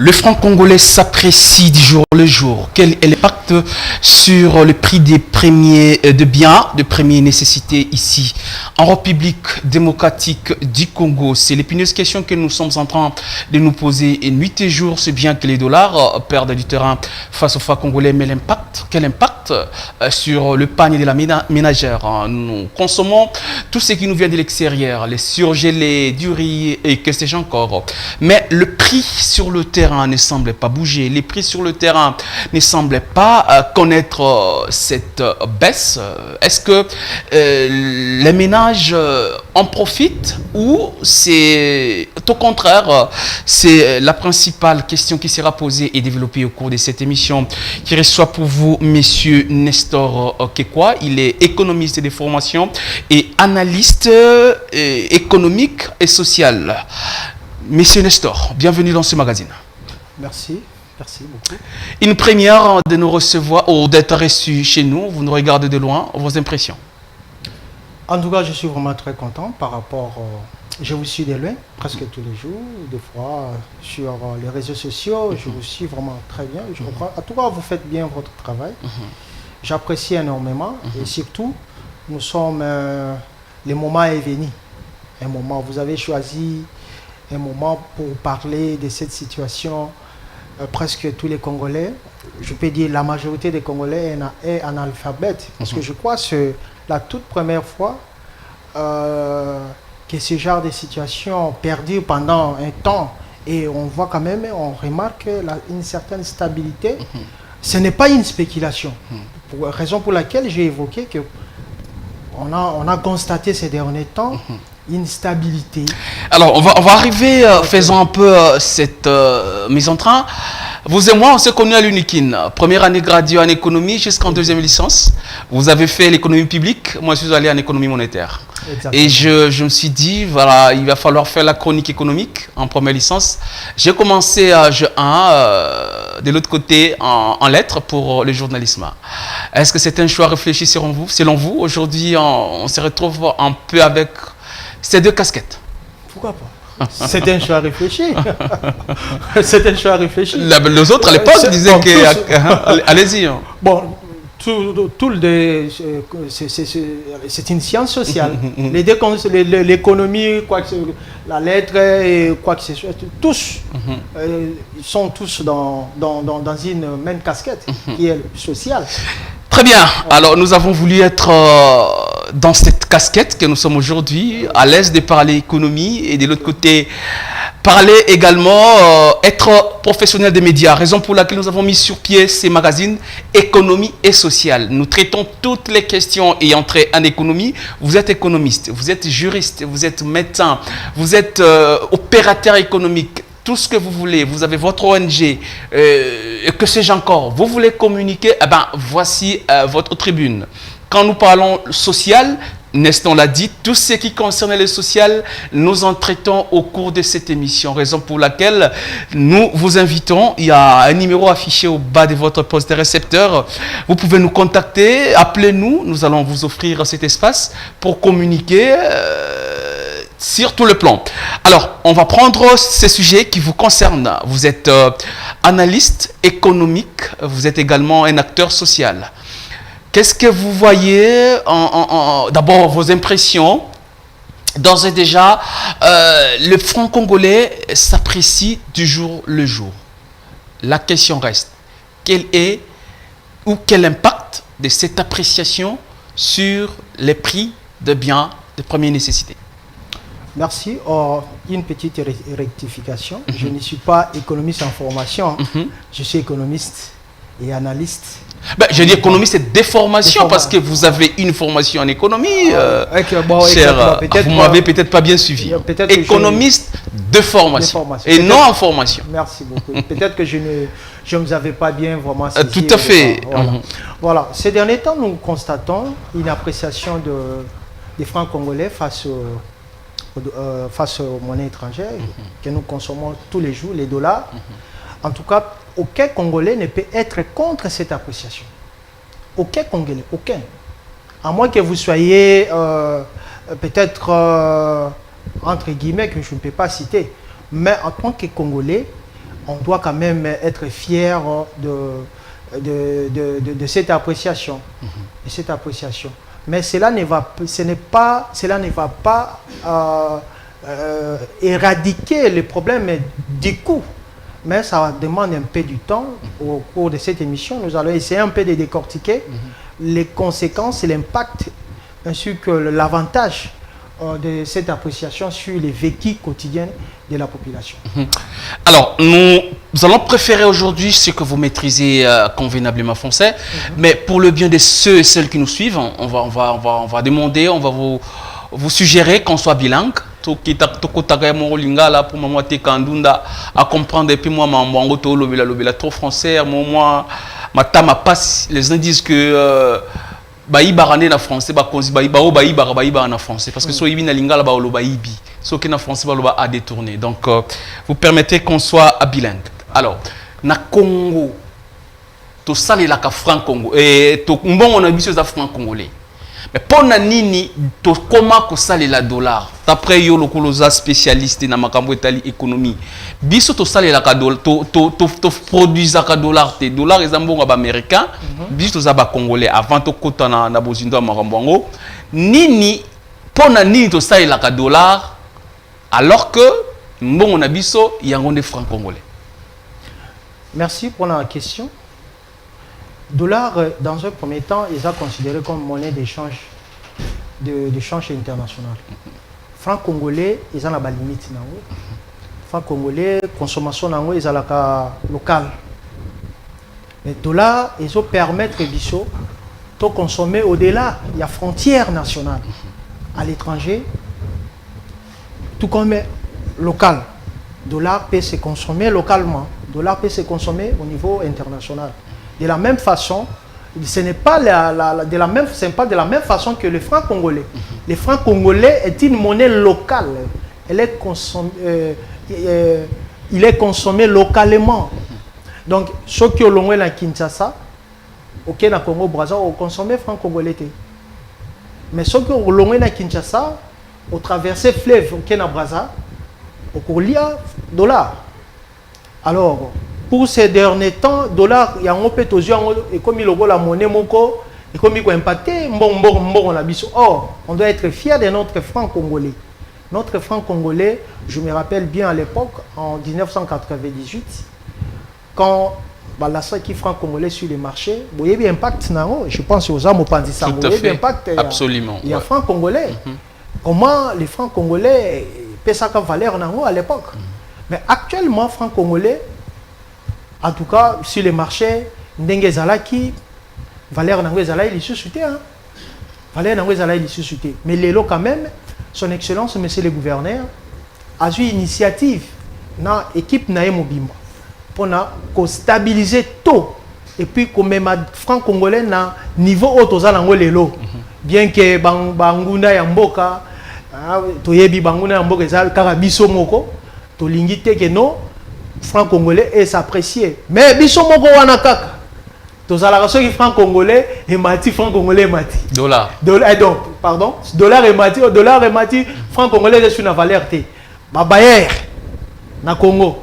Le franc congolais s'apprécie du jour le jour. Quel est l'impact sur le prix des premiers de biens de première nécessité ici en République démocratique du Congo? C'est l'épineuse question que nous sommes en train de nous poser et nuit et jour. C'est bien que les dollars perdent du terrain face au franc congolais, mais l'impact, quel impact sur le panier de la ménagère? Nous consommons tout ce qui nous vient de l'extérieur, les surgelés, du riz et que sais-je encore. Mais le prix sur le terrain ne semble pas bouger. Les prix sur le terrain ne semblent pas connaître cette baisse. Est-ce que les ménages en profitent ou c'est au contraire, c'est la principale question qui sera posée et développée au cours de cette émission qui reçoit pour vous Monsieur Nestor Kekwa. Il est économiste de formation et analyste économique et social. Monsieur Nestor, bienvenue dans ce magazine. Merci beaucoup. Une première de nous recevoir ou d'être reçu chez nous. Vous nous regardez de loin. Vos impressions? En tout cas, je suis vraiment très content par rapport. Je vous suis de loin, presque tous les jours, des fois sur les réseaux sociaux. Je vous suis vraiment très bien. Je comprends. En tout cas, vous faites bien votre travail. J'apprécie énormément et surtout, nous sommes. Le moment est venu. Un moment. Vous avez choisi un moment pour parler de cette situation. Presque tous les Congolais, je peux dire la majorité des Congolais est analphabète. Parce que je crois que c'est la toute première fois que ce genre de situation perdure pendant un temps. Et on voit quand même, on remarque une certaine stabilité. Ce n'est pas une spéculation. Raison pour laquelle j'ai évoqué que on a constaté ces derniers temps une stabilité. Alors, on va arriver, faisons un peu cette mise en train. Vous et moi, on s'est connus à l'UNIKIN. Première année graduée en économie jusqu'en deuxième licence. Vous avez fait l'économie publique, moi je suis allé en économie monétaire. Exactement. Et je me suis dit, voilà, il va falloir faire la chronique économique en première licence. J'ai commencé à G1, de l'autre côté, en lettres pour le journalisme. Est-ce que c'est un choix réfléchi selon vous? Aujourd'hui, on se retrouve un peu avec ces deux casquettes. Pourquoi pas? C'est un choix réfléchi. C'est un choix réfléchi. Les autres à l'époque disaient que... Allez-y. Bon, c'est une science sociale. L'économie, la lettre et quoi que ce soit, tous sont tous dans une même casquette qui est sociale. Très bien. Alors, nous avons voulu être dans cette casquette que nous sommes aujourd'hui, à l'aise de parler économie et de l'autre côté, parler également, être professionnel des médias. Raison pour laquelle nous avons mis sur pied ces magazines économie et sociale. Nous traitons toutes les questions ayant trait en économie. Vous êtes économiste, vous êtes juriste, vous êtes médecin, vous êtes opérateur économique. Tout ce que vous voulez, vous avez votre ONG, que sais-je encore, vous voulez communiquer, eh ben, voici votre tribune. Quand nous parlons social, Nestor l'a dit, tout ce qui concerne le social, nous en traitons au cours de cette émission. Raison pour laquelle nous vous invitons, il y a un numéro affiché au bas de votre poste de récepteur. Vous pouvez nous contacter, appelez-nous, nous allons vous offrir cet espace pour communiquer sur tout le plan. Alors, on va prendre ces sujets qui vous concernent. Vous êtes analyste économique, vous êtes également un acteur social. Qu'est-ce que vous voyez d'abord vos impressions? D'ores et déjà, le franc congolais s'apprécie du jour le jour. La question reste, quel est ou quel impact de cette appréciation sur les prix de biens de première nécessité? Merci. Une petite rectification. Je ne suis pas économiste en formation. Je suis économiste et analyste. Ben, je dis économiste et déformation parce que vous avez une formation en économie. Vous m'avez peut-être pas bien suivi. Économiste de formation et non en formation. Merci beaucoup. Peut-être que je ne vous avais pas bien vraiment saisi. Tout à fait. Voilà. Ces derniers temps, nous constatons une appréciation des francs congolais face aux monnaies étrangères que nous consommons tous les jours, les dollars. En tout cas, aucun Congolais ne peut être contre cette appréciation. Aucun Congolais, aucun. À moins que vous soyez peut-être, entre guillemets, que je ne peux pas citer. Mais en tant que Congolais, on doit quand même être fier de cette appréciation. De cette appréciation. Mais cela ne va pas éradiquer les problèmes du coup. Mais ça demande un peu du temps. Au cours de cette émission, nous allons essayer un peu de décortiquer les conséquences et l'impact, ainsi que l'avantage de cette appréciation sur les vécus quotidiens de la population. Alors, nous allons préférer aujourd'hui ce que vous maîtrisez convenablement français, mais pour le bien de ceux et celles qui nous suivent, on va demander, on va vous suggérer qu'on soit bilingue. Pour moi, à comprendre, et puis moi, trop français, moi, ma passe, les uns disent que na français na français parce que so yibi na lingala ba oloba yibi so que na français ba oloba a détourné. Donc vous permettez qu'on soit bilingue. Alors na Congo to salela ka franc Congo et to mbongo na biso za franc congolais, mais pona nini to koma ko salela dollar d'après yo lokoloza spécialiste na makambo etali économie biso to salela ka dollar to produisa ka dollar te dollar ezambongo ba américain biso za ba congolais avant to kota na bozindo makambo ngo nini pona nini to salela ka dollar alors que mbongo na biso yango de franc congolais. Merci pour la question. Dollar, dans un premier temps, ils sont considérés comme monnaie d'échange international. Franc congolais, ils ont la limite. Franc congolais, consommation, ils ont la locale. Les dollars, ils ont permettre de consommer au-delà. Il y a frontières nationales. À l'étranger, tout comme local. Dollar peut se consommer localement. Dollar peut se consommer au niveau international. De la même façon, ce n'est pas de la même façon que le franc congolais. Le franc congolais est une monnaie locale. Il est consommé localement. Donc, ceux qui ont la Kinshasa, au Congo Brazza, ont consommé franc congolais. Mais ceux qui ont la Kinshasa, ont traversé le fleuve au Kenya Brazza, au dollar. Alors, pour ces derniers temps, dollar, il y a un peu de gens et comme il y a la monnaie moko et comme il y a impacté, or, on doit être fier de notre franc congolais. Notre franc congolais, je me rappelle bien à l'époque, en 1998, quand la qui franc congolais sur les marchés, il y a eu un impact, je pense aux hommes au Pandissa, il y a eu impact. Absolument. Il y a franc congolais. Comment les francs congolais paient sa valeur à l'époque. Mais actuellement, franc congolais, en tout cas, sur les marchés, Ndenge Zalaki, valeur Ndenge Zalaki, il est sous-souté. Valeur Ndenge Zalaki, il est sous-souté. Mais l'élo, quand même, son excellence, monsieur le gouverneur, a eu une initiative dans l'équipe Naïm Obimba pour stabiliser tout. Et puis, comme même franc congolais, na niveau haut aux alango l'élo. Bien que Bangunda Yamboka, Toyebi Bangunda Yamboka, Karabiso Moko, Tolingite Keno, franc congolais est apprécié. Mais biso moko wana kaka. Tozala raso qui franc congolais et mati franc congolais mati. Dollar. Donc pardon, dollar et mati franc congolais est sur la valeur té. Ba Bayer na Congo.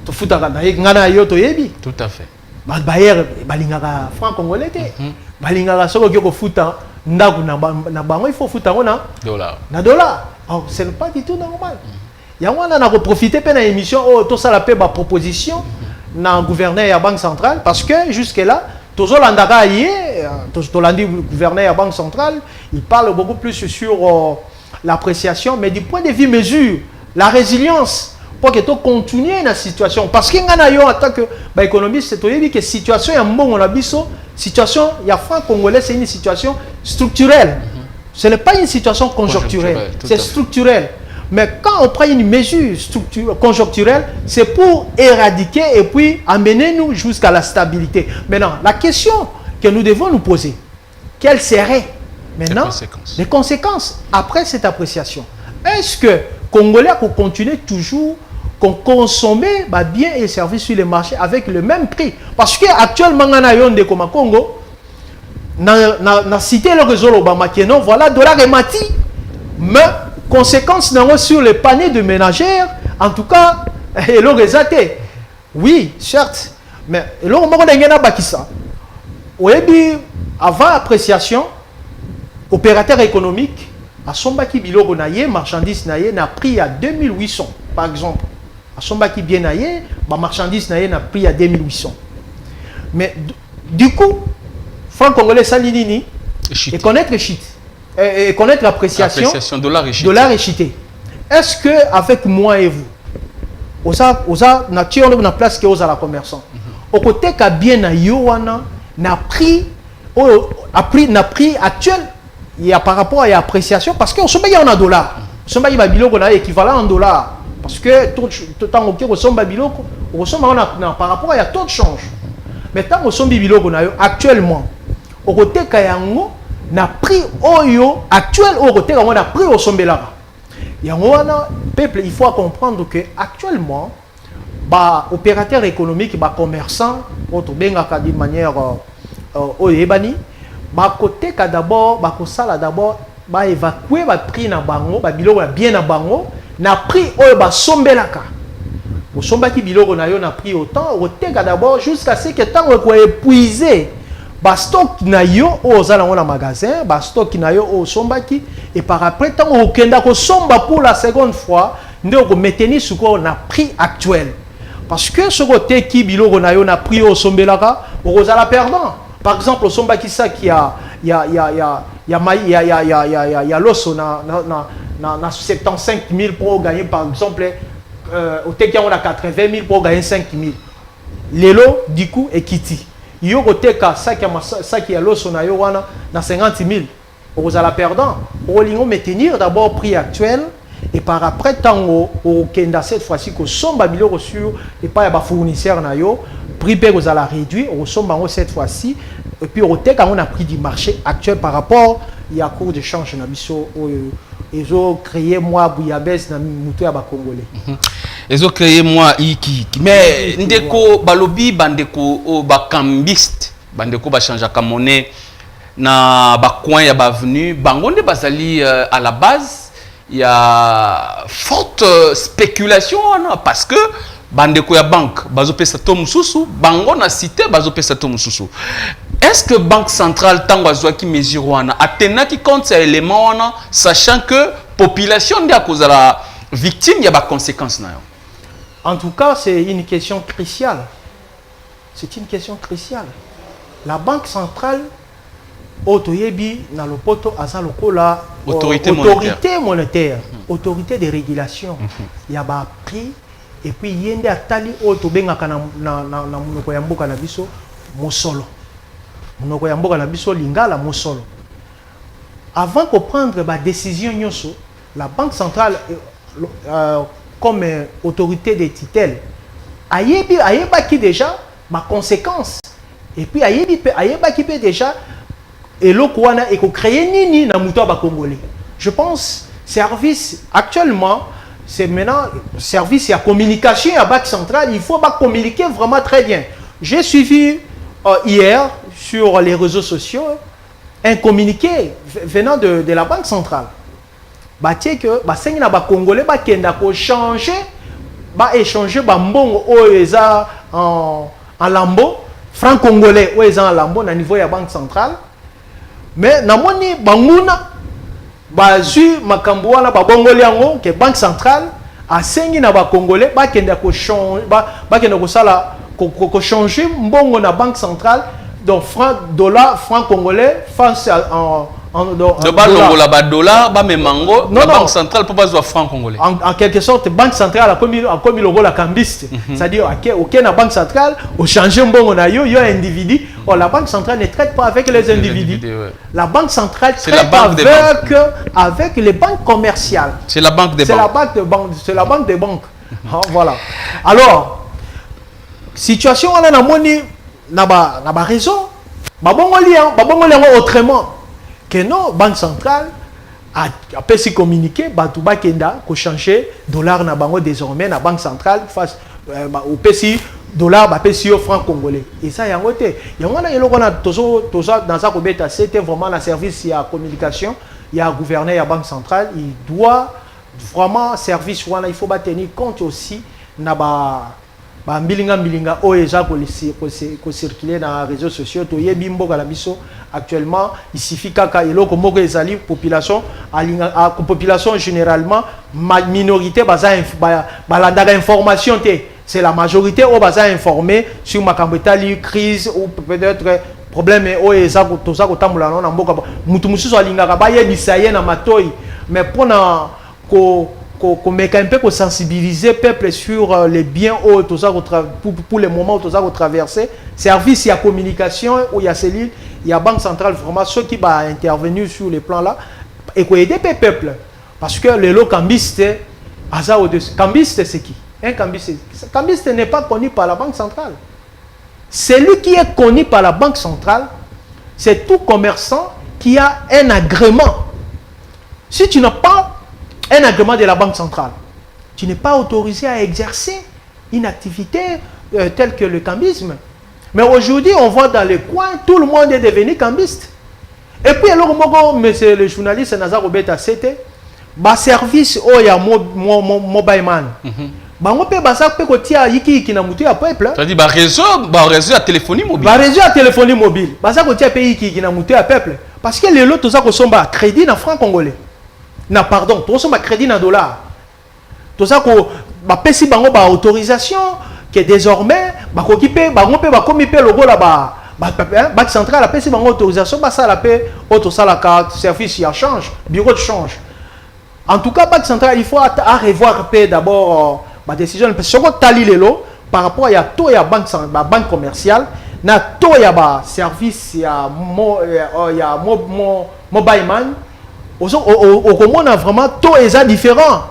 To futaka na ngana yo to yebi. Tout à fait. Ba Bayer balingaka franc congolais té. Balingaka soko ko futa ndaku na bango il faut futa na dollar. Na dollar. Alors ce n'est pas du tout normal. Il y a un profiter de l'émission où tout ça la paix proposition dans le gouverneur de la Banque centrale parce que jusque-là, tout le gouverneur de la Banque centrale, il parle beaucoup plus sur l'appréciation, mais du point de vue mesure, la résilience pour que tu continues la situation. Parce qu'il y a en tant que économiste, c'est que la situation est un bon situation, il y a franc congolais, c'est une situation structurelle. Ce n'est pas une situation conjoncturelle, c'est structurel. Mais quand on prend une mesure conjoncturelle, c'est pour éradiquer et puis amener nous jusqu'à la stabilité. Maintenant, la question que nous devons nous poser, quelles seraient maintenant les conséquences après cette appréciation? Est-ce que Congolais pour continuer toujours qu'on consomme biens et services sur les marchés avec le même prix? Parce qu'actuellement, on a un comme Congo, na cité le réseau Obama qui est non, voilà, dollar et mati, mais conséquences sur les paniers de ménagères, en tout cas, et le résultat. Oui, certes. Mais là, on a bakisa. Avant appréciation, opérateur économique, à Sombaki Biloko Naye, marchandise Naye, n'a pris à 2800, par exemple. À Sombaki bien Naye, ma marchandise Naye n'a pris à 2800. Mais du coup, franc congolais Salinini, et connaître le shit, et connaître l'appréciation, dollar et chité. Est-ce que avec moi et vous, osa nature na place que osa la commerçant, au côté ka bien na yowana n'a pris actuel, il y a par rapport à l'appréciation parce que on se met en dollar, on se met en biloko na équivalent en dollars parce que tout temps ok on se met biloko, on se met par rapport à y a taux de change. Mais tant on se met biloko na actuellement, au côté ka yango na prix oyo actuel au côté ka on a prix au sombela. Peuple, il faut comprendre que actuellement, opérateurs économiques, commerçants, d'une manière oyebani, côté d'abord, d'abord, évacuer prix na bango, biloko bien na bango, na prix oyo sombelaka. Au sombaki biloko na yo na prix autant, d'abord jusqu'à ce que tant qu'on épuisé. Stock na yo au zala magasin, stock na yo au sombaki et par après tant au kenda ko somba pour la seconde fois, nous ko maintenir sur na prix actuel. Parce que ce côté qui biloko na yo na prix au sombelaka, au zala perdant. Par exemple au sombaki ça qui a l'osso na 75 000 pour gagner par exemple au teki on a 80 000 pour gagner 5 000. Lelo du coup est kiti. Yo koteka ça qui a l'osso na yo wana na 50 000 aux ala perdant au lingo maintenir d'abord prix actuel et par après tango au kenda cette fois-ci ko somba biloko sur et pas ya ba fournisseur na yo prix pe aux ala réduit au somba cette fois-ci et puis au teka on a prix du marché actuel par rapport il y a cours de change na biso ils ont créé moi bouillabaisse na muto ya ba congolais. Ils ont créé moi iki. Mais ndeko balobi bandeko o bakambiste bandeko ba changer ka monnaie na ba coin ya ba venu bangonde bazali à la base il y a forte spéculation parce que bandeko ya banque bazo pesa to mususu bango na cité bazo pesa to mususu. Est-ce que banque centrale tango azwa ki mesure wana atena ki compte ces éléments wana sachant que population ndi akozala victime ya ba conséquences na yo? En tout cas, c'est une question cruciale. C'est une question cruciale. La Banque centrale, Otoyebi, na lopoto azalokola, autorité monétaire, autorité de régulation. Il y a un prix, et puis il y a un atali otobenga na munoko ya mboka na biso mosolo. Munoko ya mboka na biso lingala mosolo. Avant de prendre la décision nyoso, la Banque centrale comme autorité de tutelle, ayeba qui déjà ma conséquence et puis ayeba qui peut déjà et l'okwana et ko créer nini na muto ba congolais. Je pense service actuellement c'est maintenant service à communication à Banque centrale, il faut pas communiquer vraiment très bien. J'ai suivi hier sur les réseaux sociaux un communiqué venant de la Banque centrale. Batie que basengi na ba congolais ba kenda ko changer ba échanger ba mbongo oeza en lambo franc congolais oeza en lambo na niveau ya banque centrale mais namoni banguna bazu makambo wana ba bongoli yango que banque centrale asengi na ba congolais ba kenda ko changer ba kenda ko sala ko changer mbongo na banque centrale donc franc dollar franc congolais face de dollar, ba memango, la banque centrale pour pas jouer franc congolais. En quelque sorte, banque centrale a commis le rôle la cambiste. C'est-à-dire, ok, la banque centrale, au changer bon on a yo individu. Oh, la banque centrale ne traite pas avec les individus. Ouais. La banque centrale traite avec les banques commerciales. C'est la banque des banques. C'est la banque des banques. Voilà. Alors, situation on a moni na ba raison. Ba bongoli autrement. Que non, Banque centrale a pu se communiquer, Batouba Kenda, ko changer dollar na bango désormais na Banque centrale face au PCI dollar, PCI au franc congolais. Et ça, il y a un côté. Il y a un dans sa cobeta, c'était vraiment la service il y a communication, il y a gouverneur, il y a Banque centrale, il doit vraiment service il faut tenir compte aussi na ba mbilinga oyo eza ko circuler dans les réseaux sociaux to yebi mboka la biso actuellement il suffit kaka eloko moko ezali population alinga population généralement minorité balandaka information te c'est la majorité au baza informé sur makambo etali crise ou peut-être problème oyo eza toza kotambola na mboka mutu mususu alingaka bayebisa ye na matoi mais pona un peu sensibiliser peuple sur les biens pour les moments où tu as traversé. Service, il y a communication, où il y a cellule, il y a banque centrale, vraiment ceux qui vont intervenir sur les plans là, et pour aider le peuple. Parce que le lot cambiste, cambiste c'est qui? Un cambiste n'est pas connu par la banque centrale. Celui qui est connu par la banque centrale, c'est tout commerçant qui a un agrément. Si tu n'as pas un agrément de la banque centrale, tu n'es pas autorisé à exercer une activité telle que le cambisme. Mais aujourd'hui, on voit dans les coins, tout le monde est devenu cambiste. Et puis, alors, monsieur le journaliste Nazar Robert Cete, bah service oh ya mobile man. Bango pe basa pe kotia yiki na mutu ya peuple. Ça dit réseau à téléphonie mobile. Réseau à téléphonie mobile. Basa kotia pe yiki na mutu ya peuple parce que les lots tout ça ko somba crédit na franc congolais. Na pardon, tout ça ma crédit na dollar. Tout ça ko ba pesi bango ba autorisation que désormais ba ko kipe bango pe ba komi pe logo là banque centrale a pesi bango autorisation ba ça la pe auto ça la carte service ya change, bureau de change. En tout cas banque centrale il faut à revoir d'abord ma décision parce que tali lelo par rapport à to ya banque commerciale na to ya ba service ya mobile man au commun vraiment tout est différent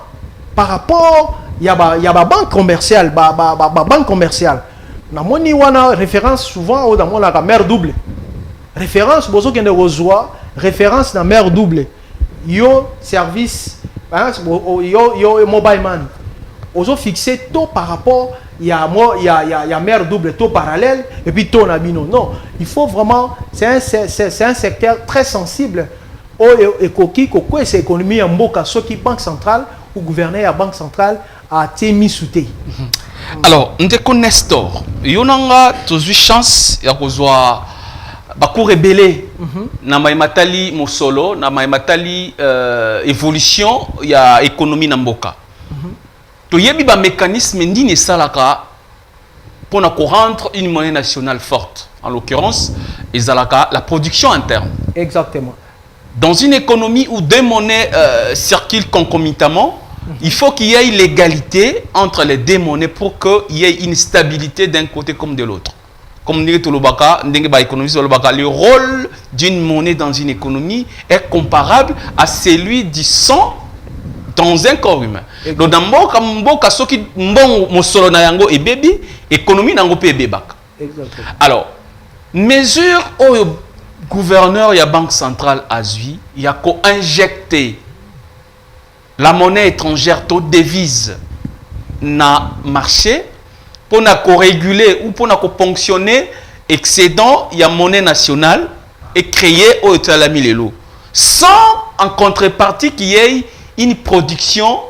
par rapport il y a banque commerciale banque commerciale na moni wana référence souvent dans mon la mère double référence bozo qui ne reçoit référence na mère double yo service yo mobile man ozo fixé tout par rapport il y a mère double taux parallèle et puis taux nabino non il faut vraiment c'est un secteur très sensible et koki koko c'est économie en mboka ce qui banque centrale ou gouverner la banque centrale a temi souté. Alors ndeko Nestor yonanga tozu chance ya kozwa bako rebelle na maimatali mosolo na maimatali évolution ya économie na mboka. Toyebi ba mécanisme ndine salaka pour rendre une monnaie nationale forte. En l'occurrence, ezalaka la production interne. Exactement. Dans une économie où deux monnaies circulent concomitamment, il faut qu'il y ait l'égalité entre les deux monnaies pour qu'il y ait une stabilité d'un côté comme de l'autre. Comme dit Tolobaka, le rôle d'une monnaie dans une économie est comparable à celui du sang dans un corps humain. Donc dans mboka soki mbongo mosolo na yango et baby économie nango pe bebaka. Exactement. Alors mesure au gouverneur ya banque centrale azui il y a ko injecter la monnaie étrangère to devise na marché pour na ko réguler ou pour na ko ponctionner excédent ya monnaie nationale et créer au talami lelo sans en contrepartie qu'il y ait une production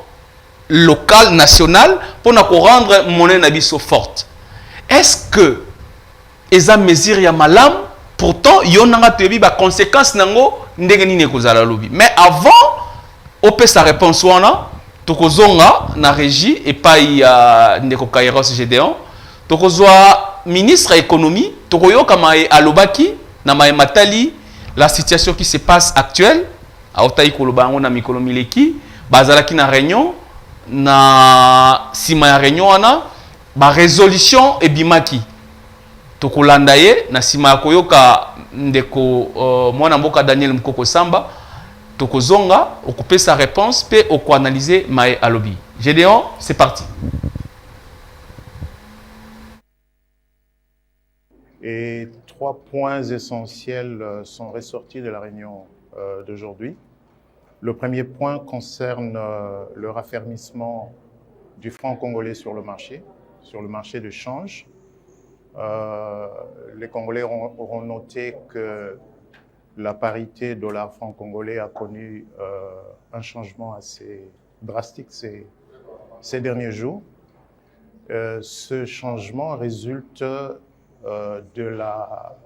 locale, nationale, pour nous rendre monnaie nabiso forte. Est-ce que eza mesure ya malam pourtant yonanga tebi ba conséquence nango ndenge nini kozala lobi. Mais avant opé sa réponse wana tokozonga na régie et pas ya ndeko Kairos Gédéon tokozwa ministre économie tokoyoka mai alobaki na mai matali la situation qui se passe actuelle aotai kolobango na mikolo mileki bazalaki na réunion na sima ya réunion wana ba résolution ebimaki tokolanda ye na sima ya koyoka ndeko mwana mboka Daniel Mkoko Samba tokozonga occuper sa réponse pe oko analyser mai alobi. Gédéon, c'est parti. Et 3 points essentiels sont ressortis de la réunion d'aujourd'hui. Le premier point concerne le raffermissement du franc congolais sur le marché de change. Les Congolais auront noté que la parité dollar-franc congolais a connu un changement assez drastique ces derniers jours. Ce changement résulte de la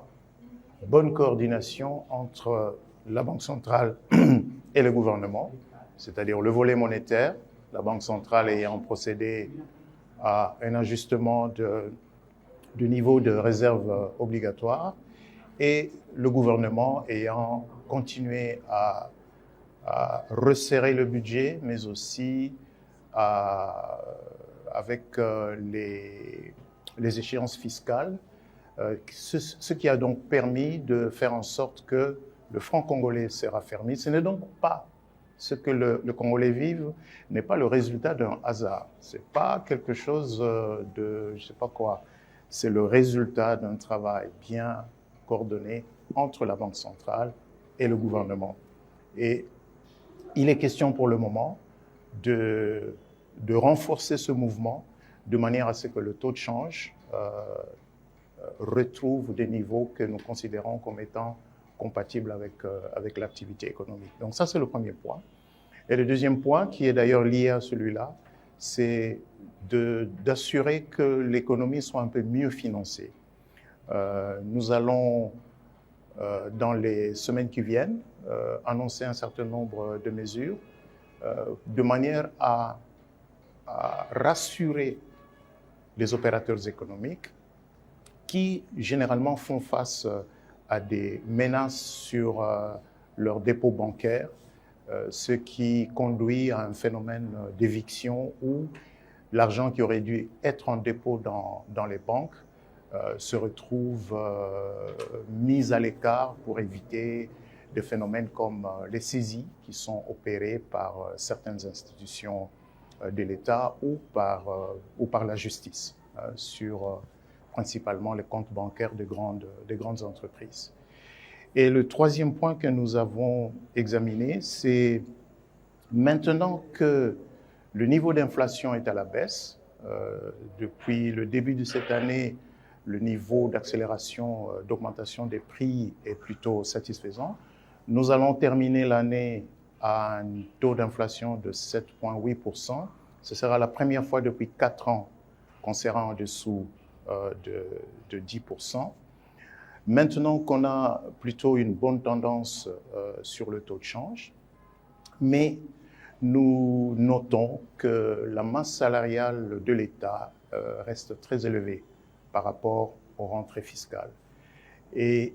bonne coordination entre la Banque centrale et le gouvernement, c'est-à-dire le volet monétaire, la Banque centrale ayant procédé à un ajustement du niveau de réserve obligatoire et le gouvernement ayant continué à resserrer le budget, mais aussi avec les échéances fiscales, ce qui a donc permis de faire en sorte que le franc congolais s'est raffermi. Ce n'est donc pas ce que le Congolais vive, n'est pas le résultat d'un hasard. Ce n'est pas quelque chose de, je ne sais pas quoi, c'est le résultat d'un travail bien coordonné entre la Banque centrale et le gouvernement. Et il est question pour le moment de renforcer ce mouvement de manière à ce que le taux de change retrouve des niveaux que nous considérons comme étant compatibles avec l'activité économique. Donc ça, c'est le premier point. Et le deuxième point, qui est d'ailleurs lié à celui-là, c'est d'assurer que l'économie soit un peu mieux financée. Nous allons, dans les semaines qui viennent, annoncer un certain nombre de mesures de manière à rassurer les opérateurs économiques qui, généralement, font face à des menaces sur leurs dépôts bancaires, ce qui conduit à un phénomène d'éviction où l'argent qui aurait dû être en dépôt dans les banques se retrouve mis à l'écart pour éviter des phénomènes comme les saisies qui sont opérées par certaines institutions de l'État ou par la justice sur principalement les comptes bancaires des grandes entreprises. Et le troisième point que nous avons examiné, c'est maintenant que le niveau d'inflation est à la baisse, depuis le début de cette année, le niveau d'accélération, d'augmentation des prix est plutôt satisfaisant. Nous allons terminer l'année à un taux d'inflation de 7,8%. Ce sera la première fois depuis 4 ans qu'on sera en dessous de 10%. Maintenant qu'on a plutôt une bonne tendance sur le taux de change, mais nous notons que la masse salariale de l'État reste très élevée par rapport aux rentrées fiscales. Et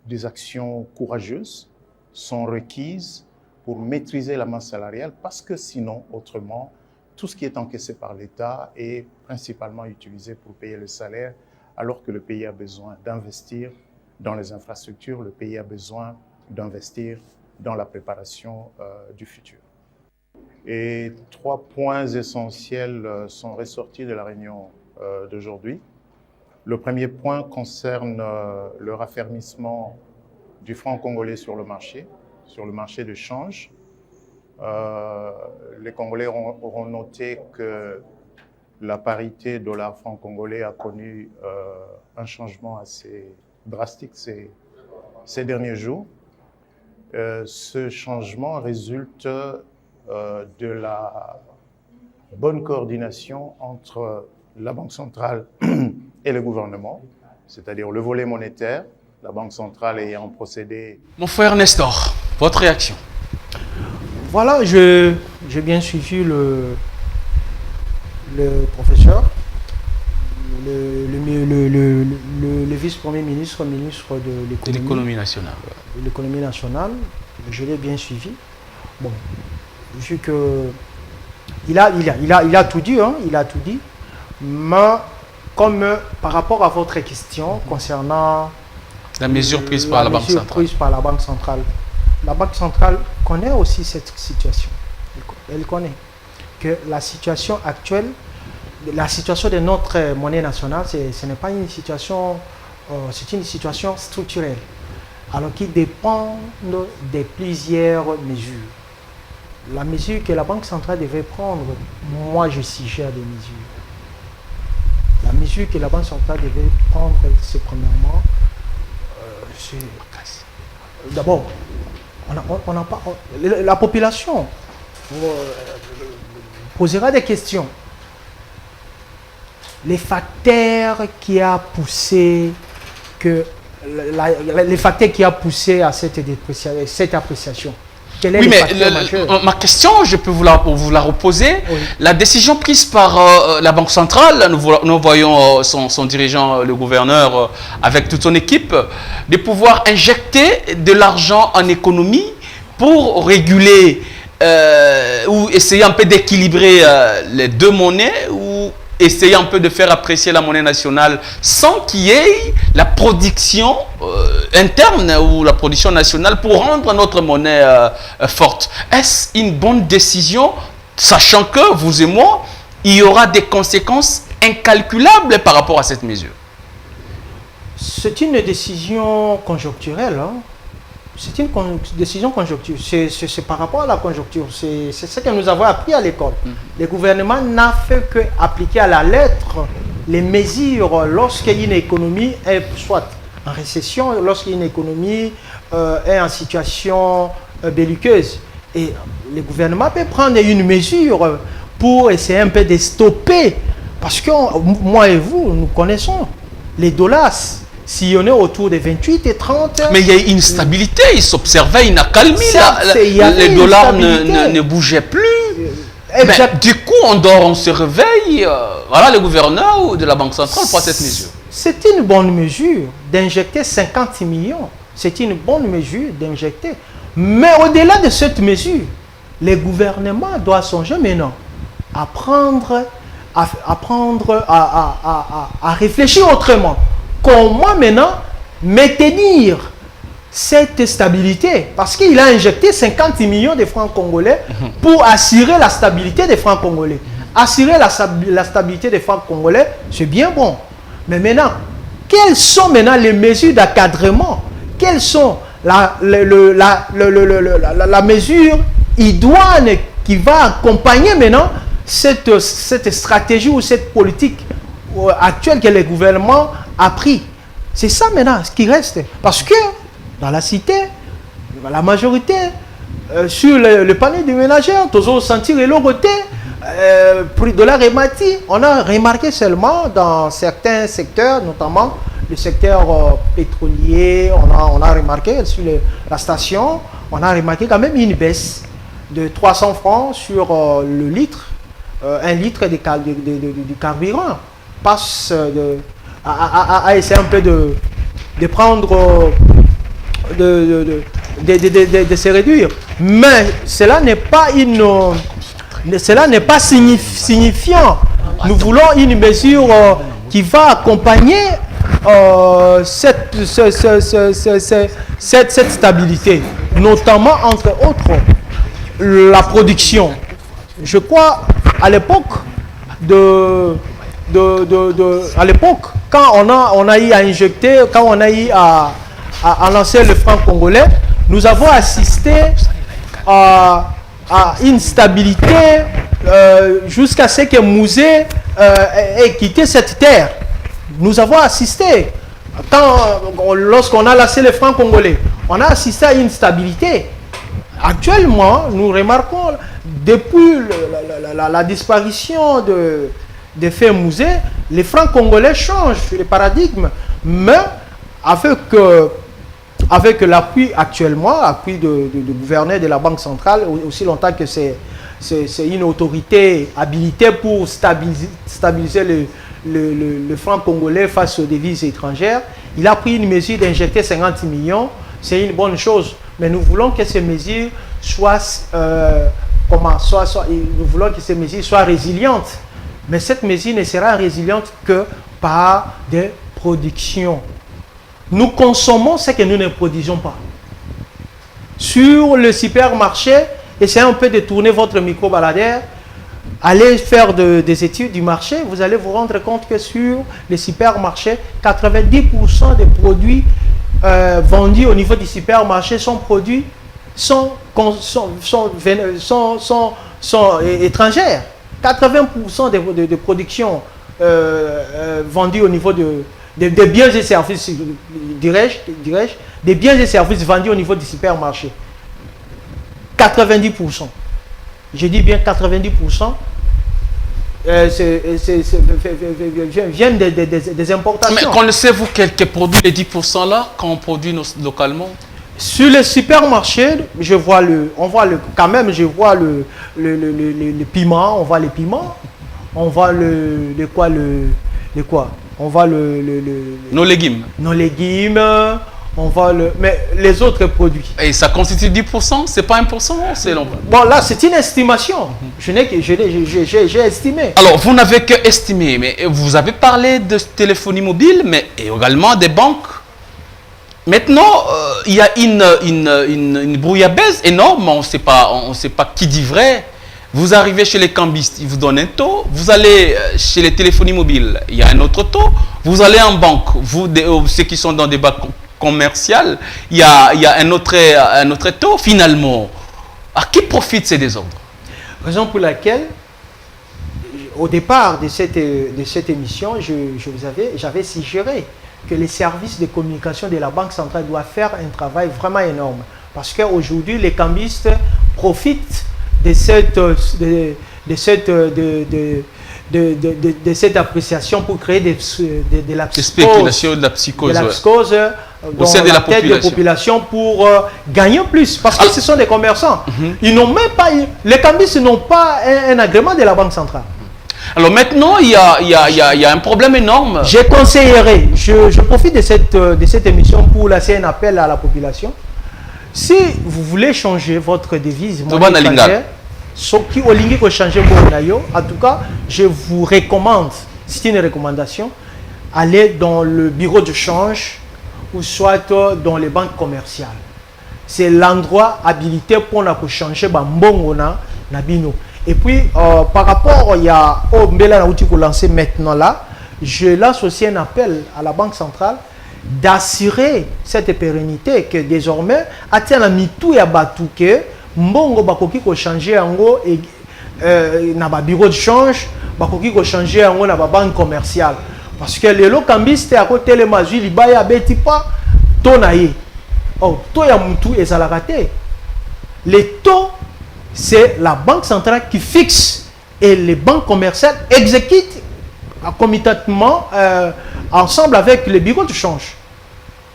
des actions courageuses sont requises pour maîtriser la masse salariale parce que sinon, autrement, tout ce qui est encaissé par l'État est principalement utilisé pour payer le salaire, alors que le pays a besoin d'investir dans les infrastructures, le pays a besoin d'investir dans la préparation du futur. Et 3 points essentiels sont ressortis de la réunion d'aujourd'hui. Le premier point concerne le raffermissement du franc congolais sur le marché de change. Les Congolais auront noté que la parité dollar-franc congolais a connu un changement assez drastique ces derniers jours. Ce changement résulte de la bonne coordination entre la Banque centrale et le gouvernement, c'est-à-dire le volet monétaire, la Banque centrale ayant procédé... Mon frère Nestor, votre réaction? Voilà, j'ai bien suivi le professeur, le vice-premier ministre, ministre de l'économie nationale. L'économie nationale, je l'ai bien suivi. Bon, vu que il a tout dit, hein, il a tout dit. Mais comme par rapport à votre question concernant la mesure prise par la Banque centrale. La Banque centrale connaît aussi cette situation. Elle connaît que la situation actuelle, la situation de notre monnaie nationale, ce n'est pas une situation, c'est une situation structurelle, alors qui dépend de plusieurs mesures. La mesure que la Banque centrale devait prendre, moi je suggère des mesures. La mesure que la Banque centrale devait prendre, c'est premièrement, d'abord, la population posera des questions. les facteurs qui a poussé les facteurs qui a poussé à cette appréciation. Quel est Oui, le mais facteur majeur? ma question, je peux vous la reposer. Oui. La décision prise par la Banque centrale, nous voyons son dirigeant, le gouverneur, avec toute son équipe, de pouvoir injecter de l'argent en économie pour réguler ou essayer un peu d'équilibrer les deux monnaies, ou essayer un peu de faire apprécier la monnaie nationale sans qu'il y ait la production interne ou la production nationale pour rendre notre monnaie forte. Est-ce une bonne décision, sachant que, vous et moi, il y aura des conséquences incalculables par rapport à cette mesure? C'est une décision conjoncturelle. Hein. C'est une décision conjoncturelle. C'est par rapport à la conjoncture. C'est ce que nous avons appris à l'école. Le gouvernement n'a fait qu'appliquer à la lettre les mesures lorsqu'une économie est soit en récession, lorsqu'une économie est en situation belliqueuse. Et le gouvernement peut prendre une mesure pour essayer un peu de stopper. Parce que moi et vous, nous connaissons les dollars sillonnaient autour des 28 et 30. Mais il y a une stabilité, il s'observait une accalmie. Les dollars ne bougeaient plus. Mais, du coup, on se réveille. Voilà le gouverneur de la Banque centrale pour cette mesure. C'est une bonne mesure d'injecter 50 millions. C'est une bonne mesure d'injecter. Mais au-delà de cette mesure, les gouvernements doivent songer maintenant à réfléchir autrement. Comment maintenant maintenir cette stabilité? Parce qu'il a injecté 50 millions de francs congolais pour assurer la stabilité des francs congolais. Assurer la stabilité des francs congolais, c'est bien bon. Mais maintenant, quelles sont maintenant les mesures d'encadrement? Quelles sont la mesure idoine qui va accompagner maintenant cette stratégie ou cette politique actuelle que le gouvernement a pris? C'est ça maintenant ce qui reste. Parce que dans la cité, la majorité, sur le panier du ménagère, tous ont senti le côté prix de la rémati. On a remarqué seulement dans certains secteurs, notamment le secteur pétrolier, on a remarqué sur la station, on a remarqué quand même une baisse de 300 francs sur le litre, 1 litre de carburant. Passe à essayer un peu de prendre, de se réduire. Mais cela n'est pas signifiant. Nous voulons une mesure qui va accompagner cette stabilité, notamment entre autres la production. Je crois à l'époque quand on a eu à injecter, quand on a eu à lancer le franc congolais, nous avons assisté à une stabilité jusqu'à ce que Mouzé ait quitté cette terre. Nous avons assisté, lorsqu'on a lancé le franc congolais, on a assisté à une stabilité. Actuellement, nous remarquons, depuis la disparition de Faye Mouzé, les francs congolais changent le paradigme, mais avec l'appui actuellement, l'appui du gouverneur de la Banque centrale, aussi longtemps que c'est une autorité habilitée pour stabiliser le franc congolais face aux devises étrangères, il a pris une mesure d'injecter 50 millions, c'est une bonne chose, mais nous voulons que ces mesures soient résilientes. Mais cette mesure ne sera résiliente que par des productions. Nous consommons ce que nous ne produisons pas. Sur le supermarché, essayez un peu de tourner votre micro-baladeur, allez faire des études du marché, vous allez vous rendre compte que sur les supermarchés, 90% des produits vendus au niveau du supermarché sont étrangères. 80% de production vendues au niveau des biens et services, dirais-je, des biens et services vendus au niveau du supermarché. 90%. Je dis bien 90% viennent des importations. Mais connaissez-vous quelques produits, les 10% là, qu'on produit localement? Sur les supermarchés, quand même, je vois le piment, on voit les piments, on voit on voit nos légumes. Nos légumes, on voit mais les autres produits. Et ça constitue 10%, c'est pas 1%, c'est long. Bon, là, c'est une estimation. J'ai estimé. Alors, vous n'avez que estimé, mais vous avez parlé de téléphonie mobile, mais également des banques. Maintenant, il y a une brouillabaisse énorme, on ne sait pas qui dit vrai. Vous arrivez chez les cambistes, ils vous donnent un taux. Vous allez chez les téléphonies mobiles, il y a un autre taux. Vous allez en banque, ceux qui sont dans des banques commerciales, il y a un autre taux. Finalement, à qui profitent ces désordres? Raison pour laquelle, au départ de cette émission, j'avais suggéré que les services de communication de la Banque centrale doivent faire un travail vraiment énorme. Parce qu'aujourd'hui, les cambistes profitent de cette appréciation pour créer de la spéculation, de la psychose, au sein de la population pour gagner plus. Parce que ce sont des commerçants. Ils n'ont même pas, les cambistes n'ont pas un agrément de la Banque centrale. Alors maintenant, il y a un problème énorme. Je conseillerais, je profite de cette émission pour lancer un appel à la population. Si vous voulez changer votre devise, en tout cas, je vous recommande, c'est une recommandation, aller dans le bureau de change ou soit dans les banques commerciales. C'est l'endroit habilité pour changer mbongo na bino. Et puis, par rapport, il y a Mbela Nauti qu'on lance maintenant là, je lance aussi un appel à la Banque centrale d'assurer cette pérennité que désormais, à la mitou ya batuke, mbongo bakoki ko changer ango et na ba bureau de change, bakoki ko changer ango na ba banque commerciale. Parce que les locambistes à côté les mazui libaya beti pas tonaye. Oh, to ya mutu ezalakate. Les taux, c'est la Banque centrale qui fixe et les banques commerciales exécutent concomitamment ensemble avec les bureaux de change.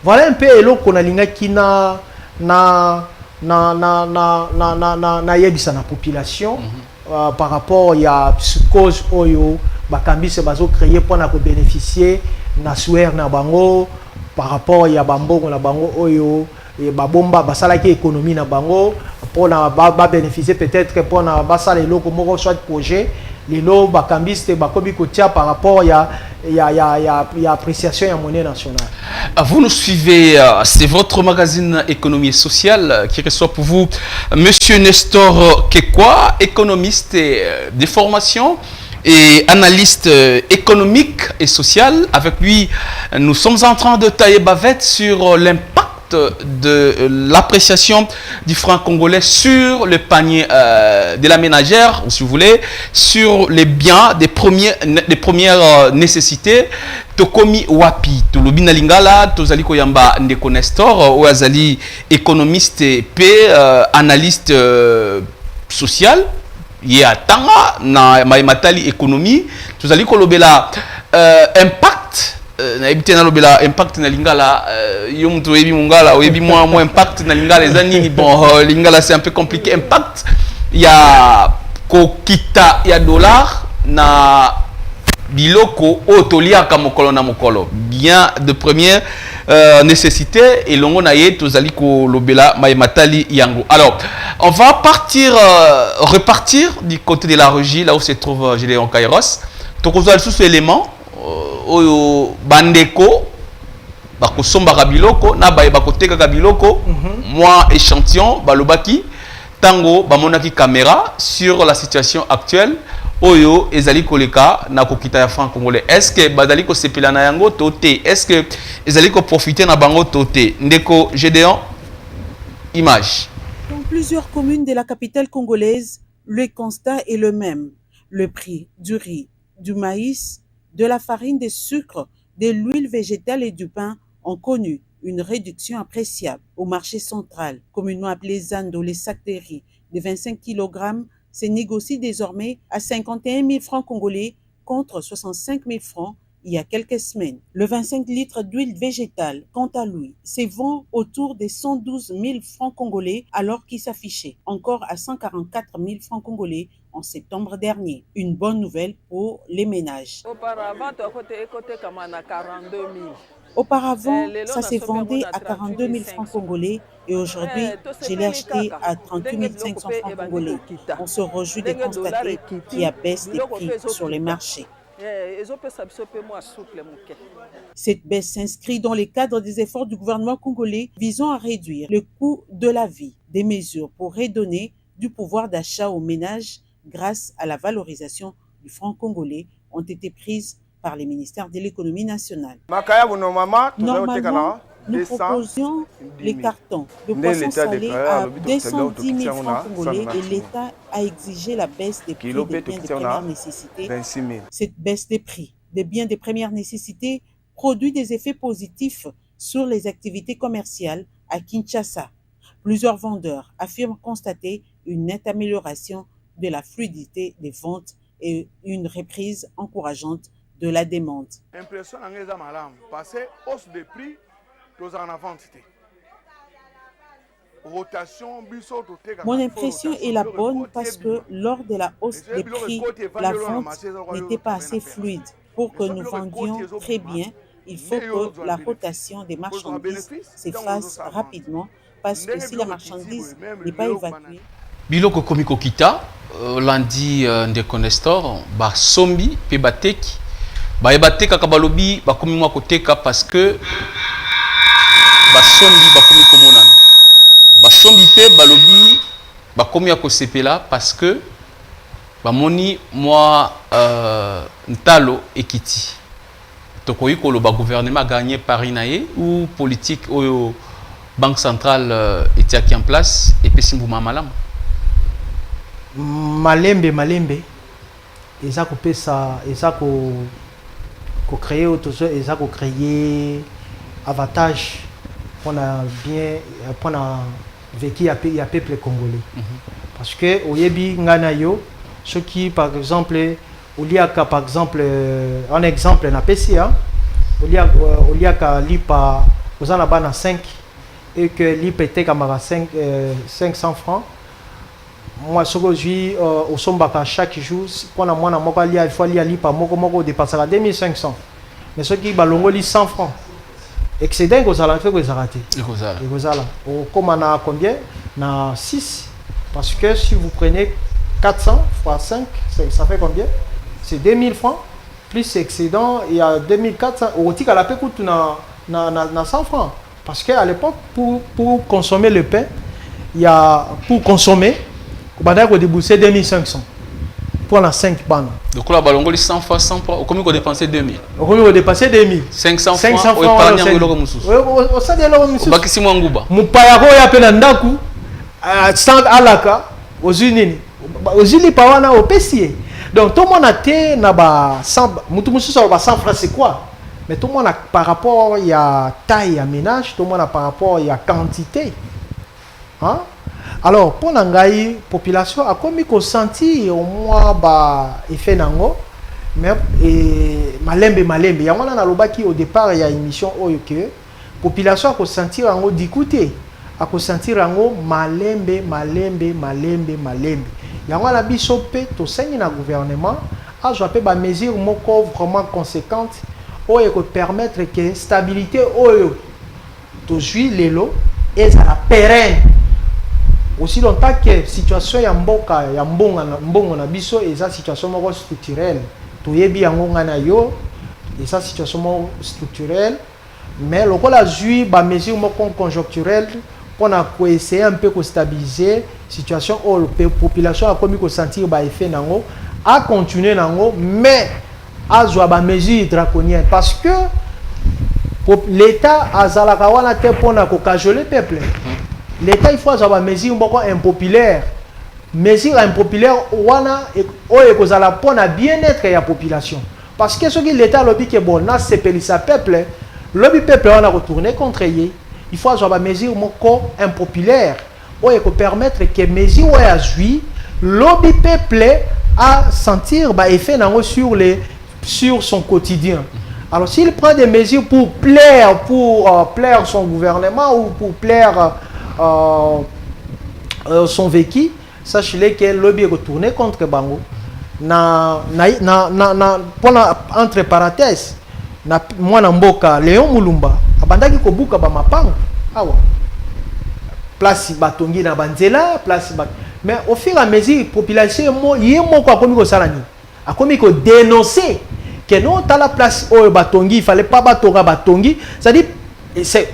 Voilà un peu qu'on a linga qui na yebisa na population par rapport à cause oyo bakambi se bazo créer pour na bénéficier na souer na bango par rapport ya bambongo na bango oyo et babomba basala ki économie na bango pour na ba bénéficier peut-être pour na basala eloko moko soit projet lelo bakambiste bakobi kotia par rapport ya appréciation ya monnaie nationale. Vous nous suivez, c'est votre magazine Économie et Sociale qui reçoit pour vous Monsieur Nestor Kekwa, économiste de formation et analyste économique et social. Avec lui, nous sommes en train de tailler bavette sur l'impact de l'appréciation du franc congolais sur le panier de la ménagère, ou si vous voulez, sur les biens des premières nécessités. Tokomi wapi, tolobina lingala, tozali koyamba ndeko Nestor, oazali économiste et analyste social, yatanga na matali économie, tozali kolobela impact. Impact na lingala yo mtu webi mungala webi moi impact na lingala les années bon lingala c'est un peu compliqué. Impact il y a kokita ya dollar na biloko otoliaka mokolo na mokolo bien de première nécessité et longo na ye tozali ko lobela matali yango. Alors on va repartir du côté de la régie là où se trouve Gédéon Kairos tokozwa sous élément oyo bandeko bakosombaka biloko na baye bakotekaka biloko moi échantillon balobaki tango bamonaki caméra sur la situation actuelle oyo ezali koleka na kokita ya franc congolais. Est-ce que bazali ko sepela na yango toté? Est-ce que ezali ko profiter na bango toté? Ndeko Gédéon, image. Dans plusieurs communes de la capitale congolaise, le constat est le même. Le prix du riz, du maïs, de la farine, des sucres, de l'huile végétale et du pain ont connu une réduction appréciable. Au marché central, communément appelé Zando, les sacs de riz de 25 kg se négocie désormais à 51 000 francs congolais contre 65 000 francs il y a quelques semaines. Le 25 litres d'huile végétale, quant à lui, se vend autour des 112 000 francs congolais alors qu'il s'affichait encore à 144 000 francs congolais en septembre dernier. Une bonne nouvelle pour les ménages. Auparavant, ça s'est vendu à 42 000 francs congolais et aujourd'hui, je l'ai acheté à 38 500 francs congolais. On se réjouit de constater qu'il y a baisse des prix sur les marchés. Cette baisse s'inscrit dans le cadre des efforts du gouvernement congolais visant à réduire le coût de la vie. Des mesures pour redonner du pouvoir d'achat aux ménages grâce à la valorisation du franc congolais ont été prises par les ministères de l'économie nationale. Normalement, nous proposions les cartons de poisson salé à 210 000 francs congolais et l'État a exigé la baisse des prix des biens de première nécessité. Cette baisse des prix des biens de première nécessité produit des effets positifs sur les activités commerciales à Kinshasa. Plusieurs vendeurs affirment constater une nette amélioration de la fluidité des ventes et une reprise encourageante de la demande. Impression parce que hausse des prix Mon impression est la bonne parce que lors de la hausse des prix, la vente n'était pas assez fluide. Pour que nous vendions très bien, il faut que la rotation des marchandises se fasse rapidement parce que si la marchandise n'est pas évacuée... Biloko Komiko Kita, lundi ndeko Nestor, ba sombi pe bateki, ba ebateka kabalobi ba komi mwa koteka parce que ba sombi ba komi komonana. Ba sombi pe balobi ba komi akosepela parce que ba moni moi ntalo ekiti. Tokoyi ko lo ba gouvernement gagné Paris naé ou politique oyo banque centrale etiaki en place et puis simbuma malamu. Malembe eza kopesa eza ko créer autoso eza ko créer avantage pour bien pour vécu ya peuple congolais parce que oyebi ngana yo ceux qui par exemple oliaka par exemple un exemple na PCA oliaka lipa ozana bana 5 et que lipa était kamara 500 francs. Moi, ce que je vis au Sombaka chaque jour, pour moi, il faut aller à l'IPA, je dépasse à 2500. Mais ceux qui balongent 100 francs, excédent, ils ont fait qu'ils ont raté. Comme on a combien? On a 6. Parce que si vous prenez 400 fois 5, ça fait combien? C'est 2000 francs. Plus excédent, il y a 2400. Au tic à la paix, coûte 100 francs. Parce qu'à l'époque, pour consommer le pain, il y a pour consommer. On a déboursé 2500 pour la 5 bandes. Donc là, on a 100 fois 100 francs. Combien on a dépensé 2000? On a dépensé 2000. 500 francs. On a épargné un euro. On a dit un euro. On a dit un euro. Mon payaro y a peine d'akou. Sans alaka. Aux Unis. Aux Unis, pas au PCA. Donc tout le monde a été na 100. Moutou 100 francs, c'est quoi? Mais tout le monde a par rapport à la taille à ménage, tout le monde a par rapport à la quantité. Hein? Alors, pour la population, a comme qu'on sentit au moins effet nango, mais malembe. Il y a un aloba qui au départ il y a une émission que population a sentir en d'écouter, a sentir en malembe. Il y a un bisopé to saigne na gouvernement a joué ba mesure moko vraiment conséquente ou et permettre que stabilité oyo to jouer lelo et ça la pérenne. Aussi longtemps que situation ya mboka ya mbongo na biso eza situation moko structurelle toyebi yango ngana yo eza situation moko structurelle mais lokola zui ba mesure moko conjoncturelle pour na ko essayer un peu ko stabiliser situation où la population a commis ko sentir ba effet nango a continuer nango mais a zwa ba mesure draconienne parce que l'état azalaka wana te pona ko cajoler peuple. L'État il faut avoir mesure beaucoup impopulaire. Mesure impopulaire wana o ekozala pona bien-être ya population. Parce que ce que l'État lobby que bon na sepelisa peuple, lobby peuple on a retourné contre lui. Il faut avoir mesure beaucoup impopulaire o permettre que mesure o azui lobby peuple à sentir bah, effet sur son quotidien. Alors s'il prend des mesures pour plaire son gouvernement ou pour plaire son vécu, sachez que le lobby est retourné contre Bango. Entre parenthèses, moi Mboka Léon Mulumba abandaki kobuka ba mapango awa place batongi na banzela place mais au fur et à mesure population yemo ko akomi ko salani akomi ko dénoncer que non dans la place où batongi il fallait pas batonga batongi, c'est-à-dire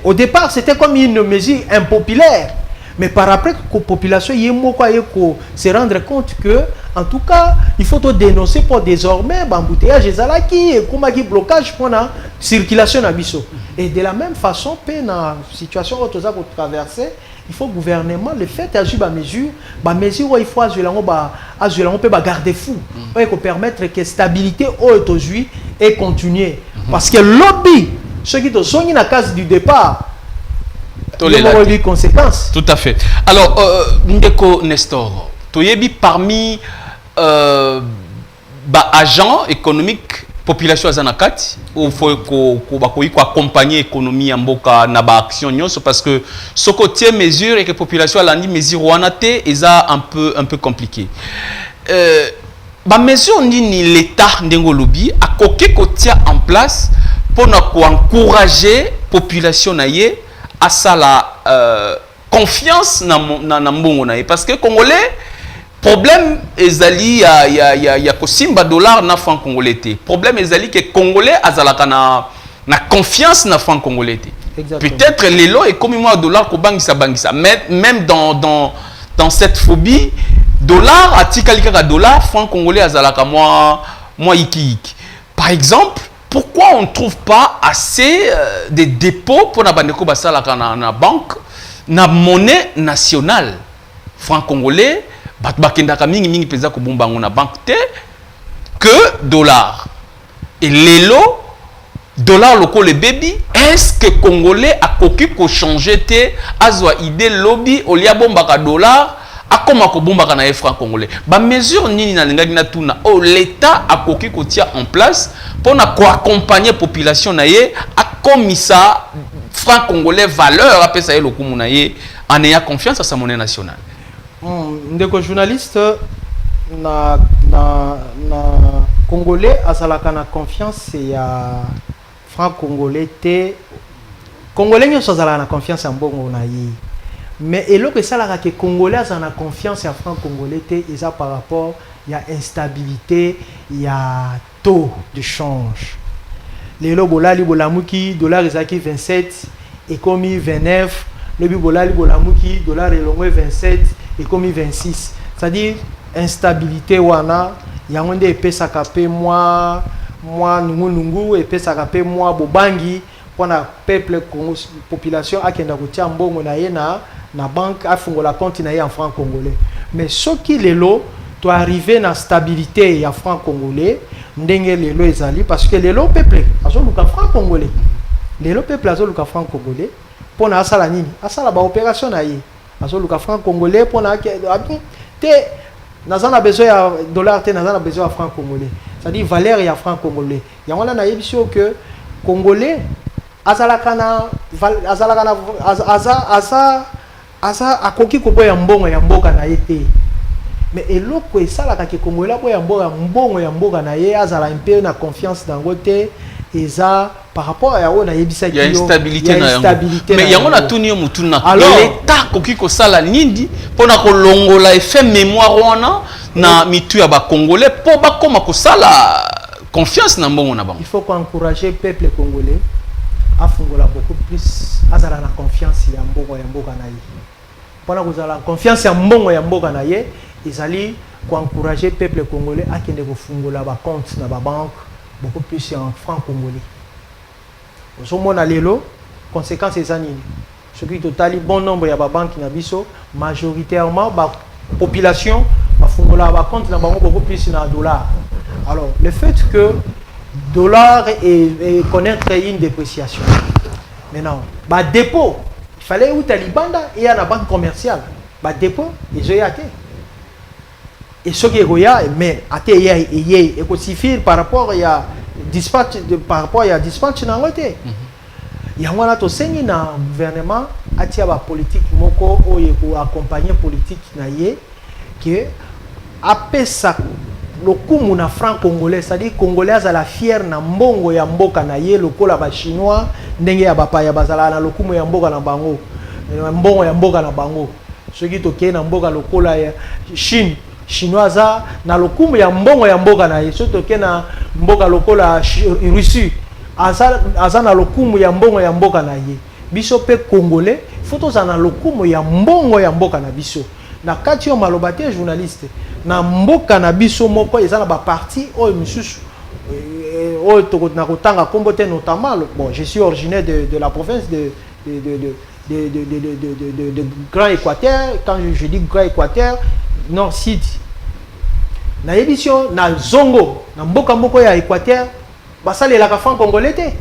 au départ c'était comme une mesure impopulaire, mais par après la population yemo ko se rendre compte que en tout cas il faut dénoncer pour désormais embouteillage ezalaki et comme qui blocage pour la circulation na biso. Et de la même façon pe na situation où toza ko traverser, il faut gouvernement le fait agir ba mesure où il faut agir on peut garder fou pour permettre que stabilité au aujourd'hui et continuer parce que lobby ceux qui sont na case du départ les conséquences. Tout à fait. Alors Ndeko Nestor, toyebi parmi agents économiques population azanakati ou faut ko accompagner économie en mboka na ba action nyonso parce que ce côté mesure et que population alandi mesure wana te eza un peu compliqué. Ba mesure nini l'état ndengo lobi akoki ko tia en place pour encourager population na ye à ça la confiance na mbongo na ye parce que congolais problème ezali ya kosimba dollar na franc congolais te. Problème ezali que congolais azalaka na confiance na franc congolais te. Peut-être lelo et comme moi dollar ko bangisa mais même dans cette phobie dollar atikali kaka dollar franc congolais azalaka moi iki. Par exemple, pourquoi on ne trouve pas assez de dépôts pour na bandeko basalaka na banque na monnaie nationale franc congolais bakendaka mingi peza ko bombango na banque te que dollar et lelo dollar loko le baby est-ce que congolais a koki ko changer te azwa idée lobby olia bombaka dollar akoma ko bombaka na franc congolais ba mesure nini na lingaki na tuna l'état a koki ko tia en place pour na ko accompagner population na ye akomisa franc congolais valeur apesa ye lokumu na ye en ayant confiance à sa monnaie nationale. Ndeko journaliste na congolais azalaka na confiance ya franc congolais te congolais nyonso azalaka na confiance ya mbongo na ye mais eloko esalaka ke congolais azala na confiance ya franc congolais te eza par rapport ya instabilité ya taux de change. Lelo bolali bolamuki dollar ezaki 27 et komi 29 lebi bolali bolamuki dollar elongwe 27 et comme 26, c'est-à-dire instabilité wana yango nde epesaka pe moi nungu epesaka pe moi bobangi pona peuple population akenda kotia mbongo na ye na banque afungola compte na ye en franc congolais. Mais ce qui lelo to arriver na stabilité ya franc congolais ndenge lelo ezali parce que lelo peuple azoluka franc congolais. Lelo peuple azoluka franc congolais pona asala nini? Asala ba opération na ye. Azoluka franc congolais pour na te nazana besoin ya dollar te nazana besoin ya franc congolais, c'est-à-dire valeur ya franc congolais yango la na yebiso que congolais azalaka na akoki ko boya mbongo ya mboka na ye te mais eloko esalaka ke congolais boya mbongo ya mboka na ye azala un peu na confiance dango te eza par rapport à on a yebisa il y a instabilité mais yango na tunio mutuna l'état koki ko sala nindi pona ko longola effet mémoire wana na mitu ya ba congolais po ba koma ko sala confiance na mbongo na bango. Il faut encourager peuple congolais à fungola beaucoup plus azala na confiance ya mbongo na ye pona ko zala confiance ya mbongo ya mboka na ye ezali ko encourager peuple congolais à kende ko fungola ba compte na ba banque beaucoup plus en franc congolais. Au moins à l'élo, conséquence c'est ça. Ce qui total bon nombre ya ba banque na biso majoritairement ba population ba fungola ba compte na bango beaucoup plus na dollar. Alors le fait que dollar est connaître une dépréciation. Maintenant, ba dépôt, il fallait où Talibanda et à la banque commerciale. Ba dépôt, ils ont été. et ce qui est goya mais à et suffire par rapport il y a dispatch par rapport il y a dispatch dans côté il y a un to sengi na gouvernement atia ba politique moko oye ko accompagner politique na ye que apesa lokumu na franc congolais, c'est-à-dire congolais à la fière na mbongo ya mboka na ye lokola ba chinois ndenge ya bapaya bazala na lokumu ya mboka na bango mbongo ya mboka na bango soki toke na mboka lokola ya Chine chinois na lokumu ya mbongo ya mboka na ye soki toke na mboka lokola Russie aza na lokumu ya mbongo ya mboka na ye biso pe congolais faut toza na lokumu ya mbongo ya mboka na biso na kati yo maloba te journaliste na mboka na biso moko eza na ba parti oyo misusu oyo tokotana kotanga kombo te notamment bon je suis originaire de la province de Grand Équateur. Quand je dis Grand Équateur, Nord Sud na édition na zongo na mboka moko ya Équateur basale la franc congolais te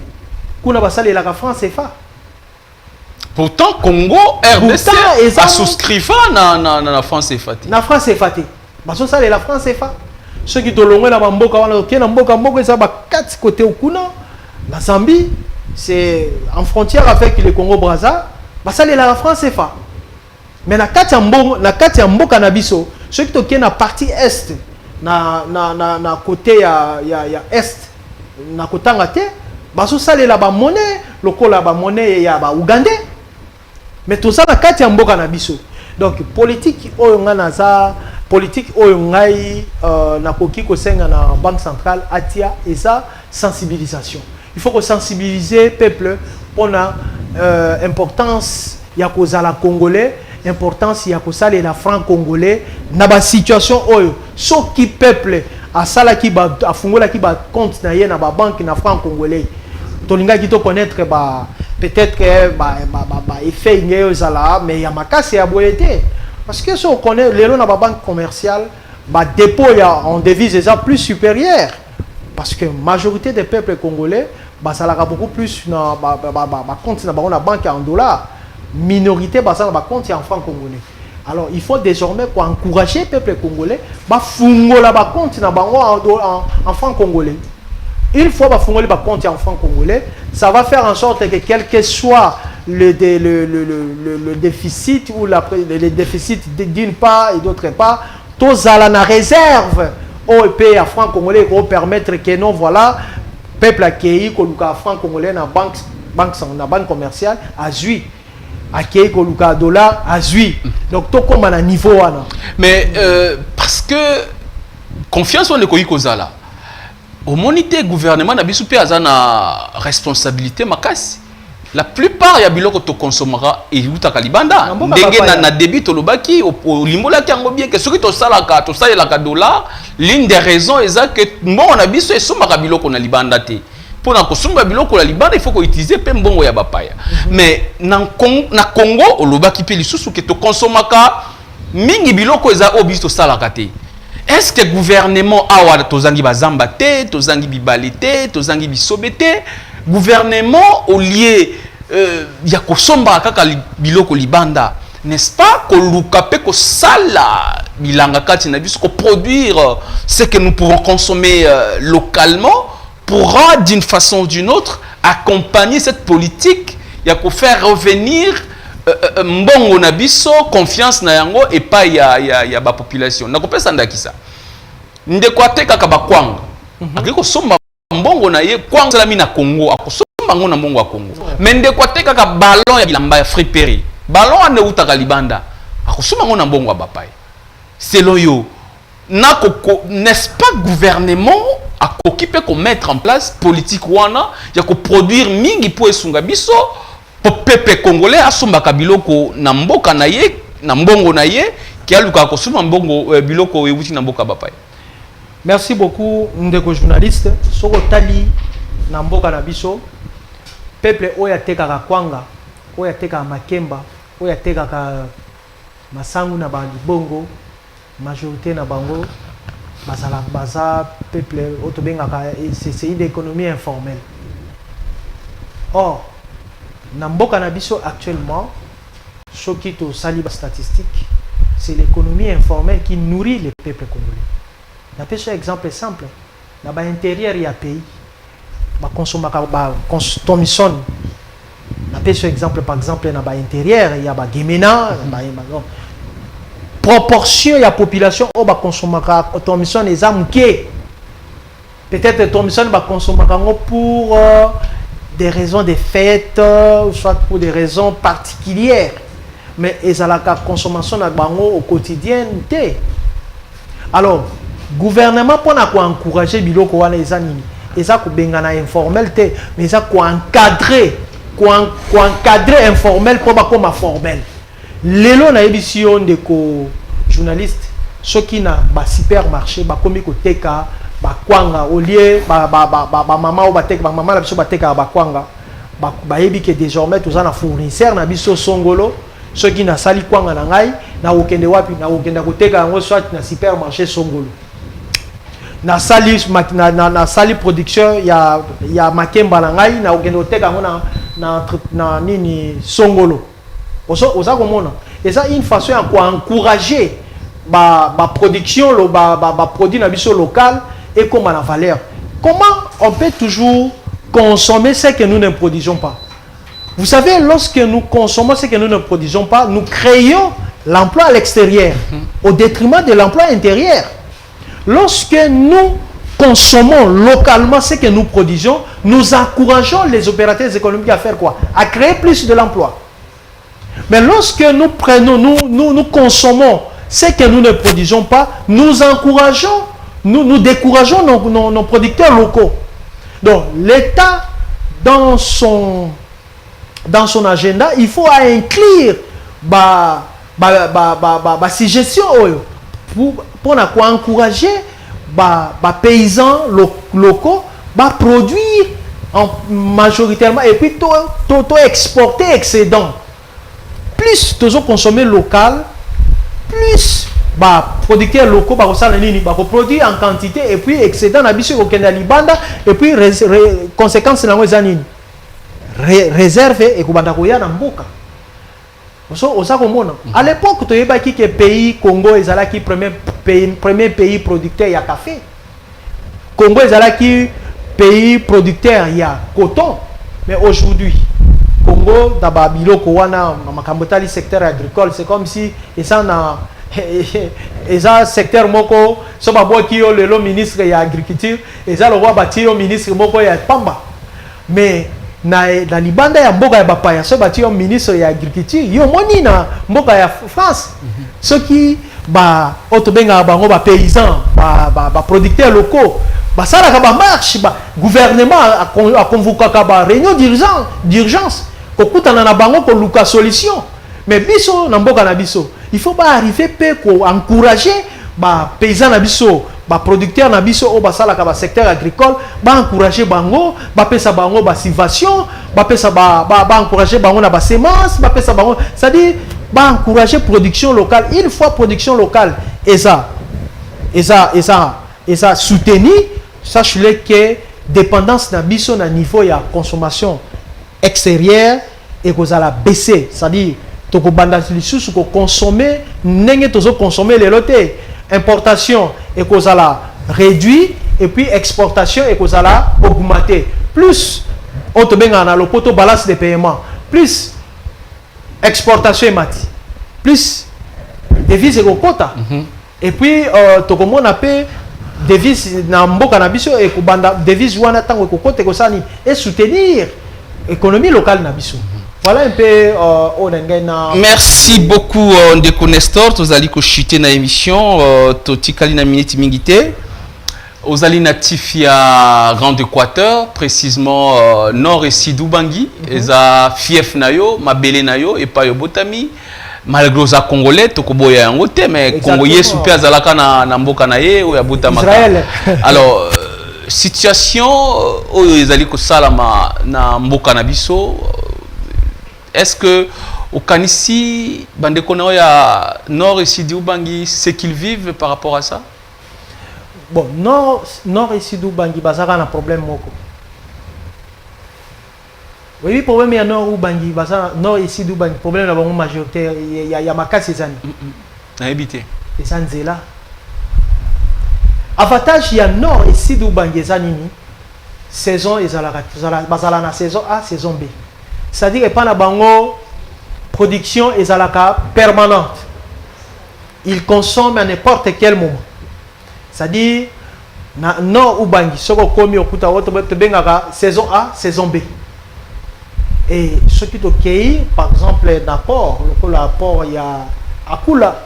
kuna basale la franc CFA. Pourtant Congo RDC a souscrit na France CFA. Na France CFA. Baso sale la France CFA. Ceux qui te longwe na mboka wana ke na mboka moko eza ba 4 côté okuna la Zambie c'est en frontière avec le Congo Brazza basale la France CFA. Mais na kati ya mboka na biso ceux qui te na partie est na côté ya est na kotanga te baso sale la ba monnaie lokola ba monnaie ya ba Ougandais. Mais tout ça na kati ya mboka na biso. Donc politique oyo nga naza politique oyo ngai na koki ko senga na banque centrale atia et ça sensibilisation. Il faut que sensibiliser peuple pour la importance ya kozala congolais, importance ya kosala la franc congolais na ba situation oyo soki peuple asala ki ba afungola ki ba compte na ye na ba banque na franc congolais. Tolinga ki to connaître ba peut-être que effet ingénieux zala mais ya makasi ya boyete parce que si on connaît les lois dans la banque commerciale ba dépôt ya en devise déjà plus supérieur parce que majorité des peuples congolais ba ça la beaucoup plus na ba compte na ba banque en dollars minorité ba ça na ba compte en francs congolais. Alors il faut désormais pour encourager le peuple congolais ba fungola ba compte na bango en francs congolais. Une fois que vous avez compte en francs congolais, ça va faire en sorte que quel que soit le déficit ou le déficit d'une part et d'autre part, tous à la réserve au pays à francs congolais pour permettre que non voilà peuple accueilli que le franc congolais dans la banque commerciale a joué. Accueilli que le dollar a joué. Donc tout comme à niveau là. Mais parce que confiance on est kozala. Au monité gouvernement na biso pe azana responsabilité makasi. La plupart ya biloko to consommera et utaka libanda ndenge na débit to lobaki au limbola ki ngo bien que soki to salaka dollar l'une des raisons est que mbongo na biso esomaka biloko na libanda te. Pour na kosomba biloko na libanda il faut ko utiliser pe mbongo ya bapaya. Mais na Congo au lobaki pe lisusu ke to consommaka mingi biloko eza obi to salaka te. Est-ce que le gouvernement a tozangi bazamba te, tozangi bibalite, tozangi bisobete, gouvernement au lieu ya kosomba kaka biloko libanda, n'est-ce pas ko lukape ko sala bilanga kati na biso ko produire ce que nous pourrons consommer localement pourra d'une façon ou d'une autre accompagner cette politique ya ko faire revenir mbongo na biso confiance na yango et pas ya ba population na kopesa ndakisa ndeko ateka ba kwanga akiko somba mbongo na ye kwanga la mina Congo akosomba ngo na mbongo wa Congo mais ndeko ateka ka ballon ya bilamba ya friperie ballon ane utaka libanda akosomba ngo na mbongo wa bapai selon yo n'est-ce pas gouvernement akokipe ko mettre en place politique wana ya ko produire mingi po esunga biso peuple congolais asombaka biloko na mboka na ye na mbongo na ye ki aluka kosoma mbongo biloko ewuti na mboka bapai. Merci beaucoup ndeko journaliste soko tali na mboka na biso peuple oya tekaka kwanga oya tekaka makemba oya tekaka masangu na balibongo majorité na bango baza peuple otobengaka c'est une économie informelle. Or na mboka na biso actuellement soki to sali ba statistique c'est l'économie informelle qui nourrit le peuple congolais. On a un exemple simple. Dans l'intérieur, il y a un pays. On consomme Thomson. On a un exemple, par exemple, dans l'intérieur, il y a Gemena. Proportion de la population, on va consommer Thomson et Zamouké. Peut-être Thomson va consommer pour des raisons de fêtes, soit pour des raisons particulières. Mais la consommation au quotidien. Alors, le gouvernement pour encourager biloko wana ezanini eza ko bengana informel te mais eza ko encadrer informel pour ba comme formel. Lelo na émission de ko journaliste ceux qui na ba supermarché ba komi ko teka ba kwanga au lieu ba maman ou ba teka ba maman la biso ba teka ba kwanga ba yebi que désormais tous na fournisseur na biso songolo ceux qui na sali kwanga na ngai na okende wapi na okenda ko teka ngo soit na supermarché songolo na sali production ya makemba na ngai na okende ko teka ngo na nini songolo oza komona et ça une façon à encourager ba production ba produit na biso local et comme la valeur. Comment on peut toujours consommer ce que nous ne produisons pas? Vous savez, lorsque nous consommons ce que nous ne produisons pas, nous créons l'emploi à l'extérieur au détriment de l'emploi intérieur. Lorsque nous consommons localement ce que nous produisons, nous encourageons les opérateurs économiques à faire quoi? À créer plus de l'emploi. Mais lorsque nous prenons, nous consommons ce que nous ne produisons pas, nous encourageons, nous décourageons nos producteurs locaux. Donc l'État, dans son agenda, il faut inclure suggestion pour encourager les paysans locaux à produire majoritairement et puis tout exporter excédent. Plus toujours consommer local, plus producteurs locaux produire en quantité et puis excédent na biso kokenda libanda et puis conséquence na ngwe nini réserve et kubanda koya na mboka. À l'époque tu yebaki que pays Congo ezalaki premier pays producteur ya café. Congo ezalaki pays producteur ya coton, mais aujourd'hui Congo d'aba biloko wana makambotali secteur agricole, c'est comme si eza secteur moko so babwaki yo lelo ministre ya agriculture eza le roi bati yo ministre moko ya pamba, mais na libanda ya mboka ya bapaya so bati yo ministre ya agriculture yo moni na mboka ya France ceux qui otobenga bango ba paysans ba producteurs locaux basalaka ba marche gouvernement a convoqué ba réunion d'urgence kokutana na bango ko luka solution. Mais biso na mboka na biso il faut pas arriver pour encourager les paysans na biso, les producteurs na biso au basalaka ba secteur agricole, encourager bango, pesa bango ba subvention, pesa encourager bango na ba semence, pesa bango, c'est-à-dire encourager production locale. Une fois production locale et ça soutenu, sachez que dépendance na biso na niveau ya consommation extérieure et que ça la baisser, c'est-à-dire toko banda lisusu ko consommer nenge tozo consommer les lotés importation et que ça la réduit et puis exportation et que ça la augmenter plus auto benga na lopoto balance de paiement plus exportation et mati plus devise et quota et puis toko mona pe devise na mboka na biso et ko banda devise wana tango ko kote ko sani et soutenir économie locale na biso. Voilà un peu merci beaucoup Ndeko Nestor tozali ko chuter na émission totikali na minute mingité ozali natif ya Grand Équateur précisément nord et sud Ubangi eza fief nayo mabele nayo et pa yo botami malgré za congolais tokoboya yango te mais congolais super azalaka na mboka na ye o ya botama alors situation oyo ezali ko salama na mboka na biso. Est-ce que au Kanisi, ya Nord et Sud Ubangi, ce qu'ils vivent par rapport à ça? Bon, Nord et Sud Ubangi, bazaka un problème moko. Oui, le problème est Nord Ubangi, Nord et Sud Ubangi, problème là majoritaire, il y a makasi zani. Habité. Et ça nzela. Avantage il y a nord et sud Ubangi eza nini? Saison bazala na saison A, saison B. C'est-à-dire pas na bango production ezalaka permanente. Il consomme à n'importe quel moment. C'est-à-dire na nord Ubangi soko komi okuta woto bengaka saison A, saison B. Et ce qui est par exemple dans port, le port il y a Akula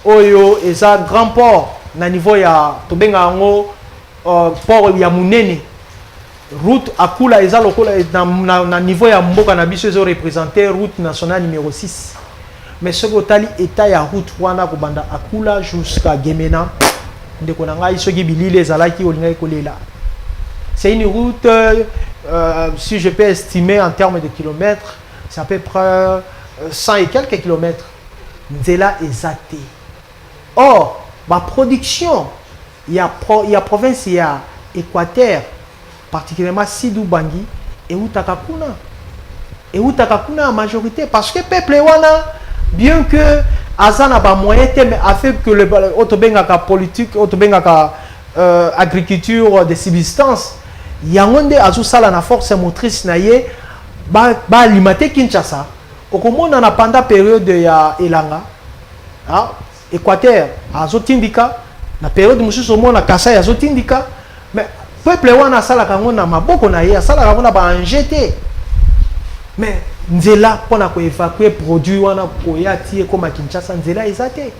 oyo eza grand port na niveau ya tobenga ngo port ya munene. Route Akula eza lokola na niveau ya mboka na biso ezo représenter route nationale numéro 6. Mais ce que état ya route wana ko banda Akula jusqu'à Gemena ndeko na ngai soki bilile ezalaki olinga kolela. C'est une route si je peux estimer en termes de kilomètres, c'est à peu près 100 et quelques kilomètres. Nzela ezate. Or, ma production, il y a province, il y a Équateur, particulièrement Sidou Bangui, et Outakakuna. Et Outakakuna en majorité, parce que peuple wana, bien que Azana ba moyen, mais avec que le Otobengaka politique, Otobengaka agriculture de subsistance, Yangonde Azusala na force motrice na ye, ba alimenter Kinshasa. Au Komona na pendant période ya Elanga, Équateur, azotindika, na période mususu mona Kasai azotindika, mais peuple wana sala kango na maboko na ye, sala kango na ba anjeté. Mais nzela pona ko évacuer produit wana ko yati comme Kinshasa nzela ezate.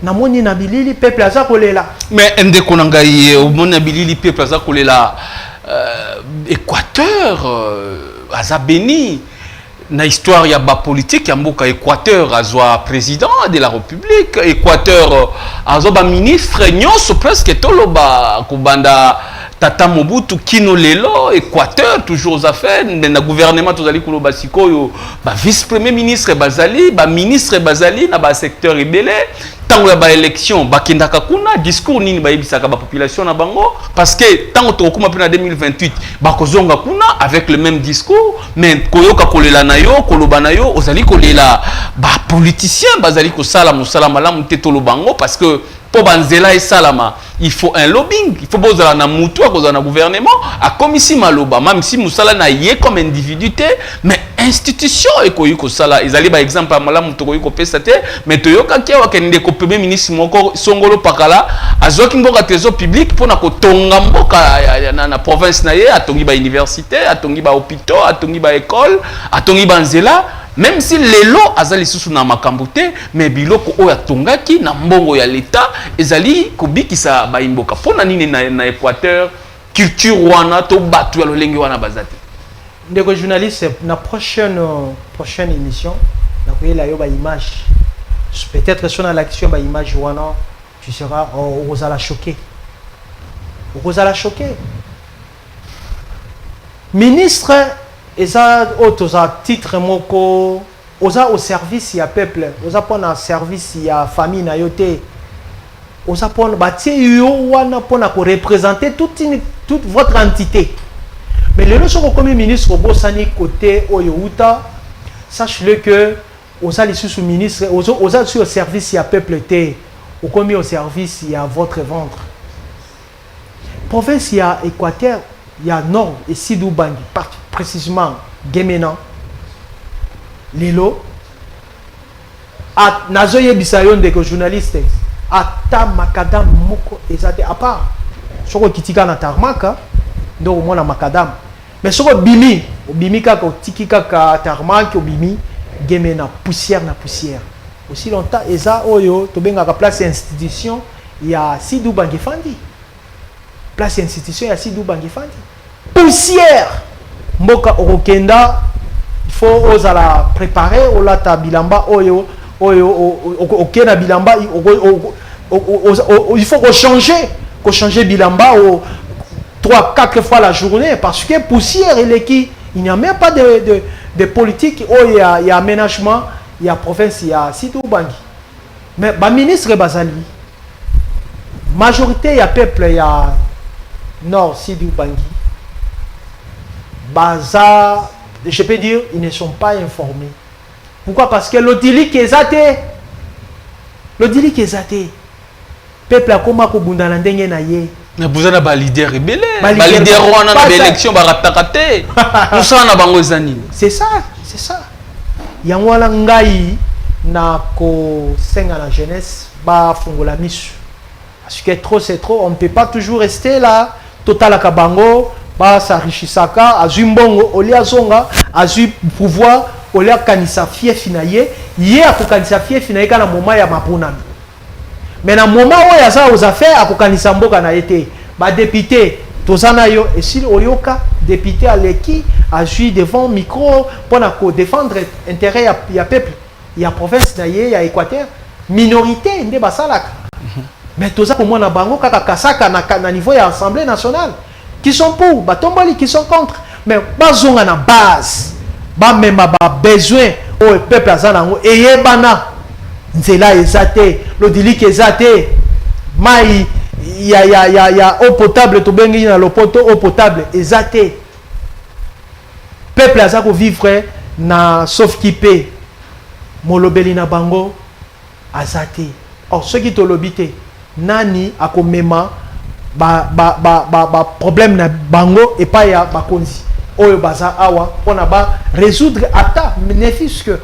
Na moni na bilili peuple aza kolela. Mais ndeko ngai au moni na bilili peuple aza kolela Équateur aza béni. Na histoire ya ba politique ya mboka Équateur azwa président de la République, Équateur azwa ba ministre nyonso presque toloba kubanda Tata Mobutu kino lelo Équateur toujours aux affaires na gouvernement tozali koloba sikoyo ba vice premier ministre bazali ba ministre bazali na ba secteur ebele tango ya ba élection bakendaka kuna discours nini ba yebisaka ba population na bango parce que tango tokoma pe na 2028 bakozonga kuna avec le même discours mais koyoka kolela na yo koloba na yo ozali kolela ba politicien bazali ko sala musala malamu te tolobango parce que pour banzela et salama il faut un lobbying, il faut poser na mutu à cause d'un gouvernement à comme ici maloba même si musala na yé comme individuité mais institution et koyiko sala ezali ba exemple à malamu to koyiko pesate mais toyoka kia wakende ko premier ministre moko songolo pakala azoki mboka trésor public pour na ko tonga mboka na province na ye atongi ba université atongi ba hôpitaux atongi ba école atongi ba nzela. Même si lelo azali susu na makambote mais biloko oyo atongaki na mbongo ya l'état ezali kobikisa ba imboka pona nini na Équateur culture wana to batu ya lolenge wana bazati. Ndeko journaliste na prochaine émission na koyela yo ba image peut-être sur l'action ba image wana tu seras aux choqué. Ministre et ça autres titre moko oza au service ya peuple oza pona service ya famille na yote oza pona batie yo wana pona ko représenter toute votre entité mais le lorsque comme ministre bosani côté oyouta sache-le que oza sous ministre oza sur au service ya peuple te ou comme au service ya votre ventre province ya Équateur ya nord et sud Ubangi précisément Gemena Lilo à nazoye bisayon de journaliste ata makadam moko ezate à part soko kitika na tarmaka ndo mona makadam mais soko bimi kaka tiki kaka tarmaka bimi Gemena poussière aussi longtemps eza oyo to benga ka place institution ya Sidou Bangefandi place institution ya Sidou Bangefandi poussière mboka okenda il faut osala préparer olata bilamba oyo okena bilamba il faut changer bilamba 3-4 fois la journée parce que poussière il n'y a même pas de politique il y a aménagement il y a province il y a Sidou Bangui mais ba ministre bazali majorité il y a peuple il y a nord Sidou Bangui Baza, je peux dire, ils ne sont pas informés. Pourquoi? Parce que l'otilique est athée. Le dit que zate. Peuple a comment ko bundana ndenge na ye. Mais vous avez un leader rebelle. Ba Un leader leader rebelle. on a Pas une ça. élection baratakate. Nous sommes en bango zani. C'est ça, c'est ça. Yango wana ngai na ko senga la jeunesse ba fungola misu. Parce que trop c'est trop, on ne peut pas toujours rester là. Total Kabango, ba Sarishisaka, Azumbongo, Olia Zonga, Azu pouvoir, Olia Kanisa fief finaye, yé a Kanisa fief finaye kana moment ya mapunami. Mais dans le moment où il y a ça aux affaires, à Kanisa Mboka na été, ba député, Tozana yo, et si Olioka, député à l'équipe, a joué devant micro pour défendre l'intérêt du peuple, il y a province, il y a Équateur, minorité, il y a Salaka. Mais tout ça pour moi na bango kaka kasaka na niveau de l'Assemblée nationale qui sont pour batomboli qui sont contre mais bazonga na base ba même ba besoin au peuple azanango eyebana nzela ezate lo dili ke ezate mai ya eau potable to bengi na lopoto eau potable ezate peuple azako vivre na sauf qui paie molobeli na bango azate or ceux qui te lobité nani akomema problème na bango et pas ya bakonzi oyo baza awa on a résoudre ata bénéfice que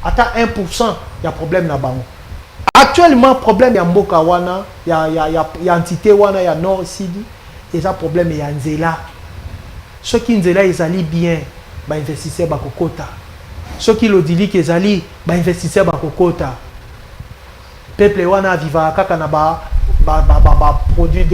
ata 1% ya problème na bango actuellement problème ya mboka wana ya entité wana ya nord sidi eza problème ya nzela ceux qui nzela ezali bien ba investisseur bakokota ceux qui lodili ke ezali ba investisseur bakokota peuple wana viva kaka na produit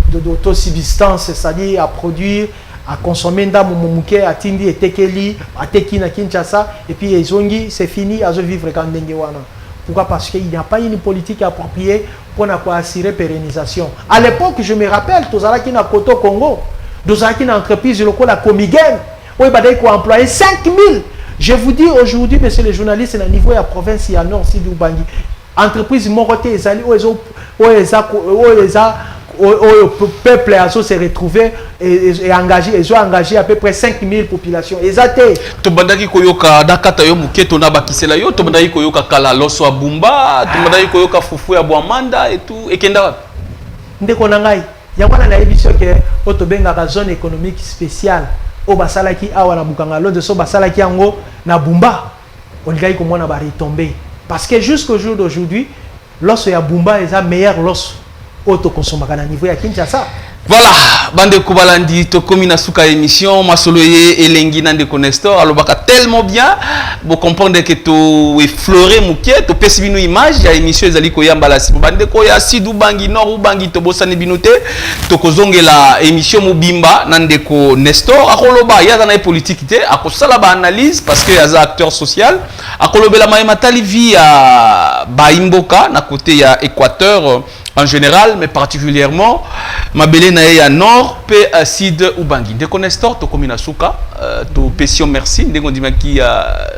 d'autosubsistance, c'est-à-dire à produire, à consommer dans Moumouké, à Tindi et Tekeli, à Teki na Kinshasa, et puis les Zongi, c'est fini, à vivre quand Dengewana. Pourquoi? Parce qu'il n'y a pas une politique appropriée pour assurer pérennisation. À l'époque, je me rappelle, Tozalaki na Koto Congo, Tozalaki na entreprise locale à Komigen, où il y a employé 5000. Je vous dis aujourd'hui, monsieur les journalistes, c'est le niveau de la province, il y a Nord, Sidi Ubangi. Entreprise Moroté, le peuple a se retrouvé et engagé, ils ont engagé à peu près 5000 populations. Tobandaki koyoka dakata yo muketo na bakisela yo, tobandaki koyoka kala loso abumba, tobandaki koyoka fufu ya Bwamanda et tout, et kenda wapi? Ndeko nangai, yangwana na ebiso ke otobenga ka zone économique spéciale, o basalaki awa na bukanga londo so basalaki yango na Bumba, on ngai ko mona ba retomber. Parce que jusqu'au jour d'aujourd'hui, l'os ya Bumba est un meilleur l'os autoconsommé à niveau ya Kinshasa. Voilà, bande Kobalandi, to komina suka émission, masoloye elengi nande Nestor, alors baka tellement bien, vous comprenez que to effleuré mouké, to pesi bino image, ya émission ezali ko yambala si bande ko ya Sidou Bangi Nord ou Bangi to bosane binote, to kozonge la émission mobimba nande ko Nestor, akoloba ya na politique té, akosala ba analyse parce que yaza acteur social, akolobela maïmatali via Baimboka na côté ya Équateur en général, mais particulièrement Mabele Nae Nord, P Sid Ubangi. Dès qu'on est store, to komina suka, to pession merci. Dès qu'on dit qui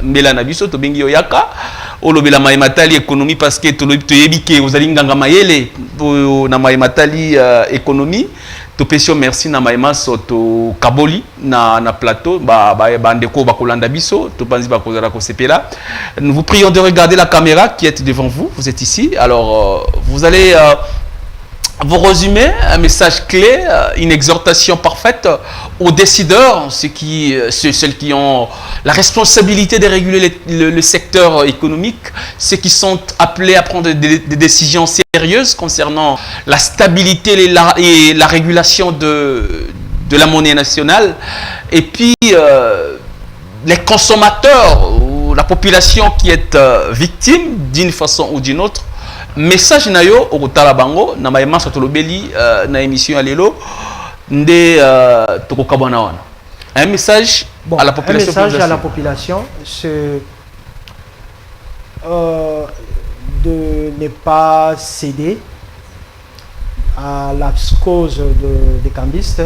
Mela Nabiso, to bengi oyaka, olobela maimatali économie parce que to yebike aux alinganga mayele, na maimatali économie. To pession merci na maima to kaboli na plateau bandeko bakolanda biso to banzi bakozala ko sepela. Nous vous prions de regarder la caméra qui est devant vous. Vous êtes ici. Alors vous allez vous résumer un message clé, une exhortation parfaite aux décideurs, ceux qui ont la responsabilité de réguler le secteur économique, ceux qui sont appelés à prendre des décisions sérieuses concernant la stabilité et la régulation de la monnaie nationale, et puis les consommateurs ou la population qui est victime d'une façon ou d'une autre. Message na yo okotala bango na maema satolobeli na émission ya lelo nde tokokabwana wana. Un message à la population. Un message à la population, c'est de ne pas céder à la cause des cambistes.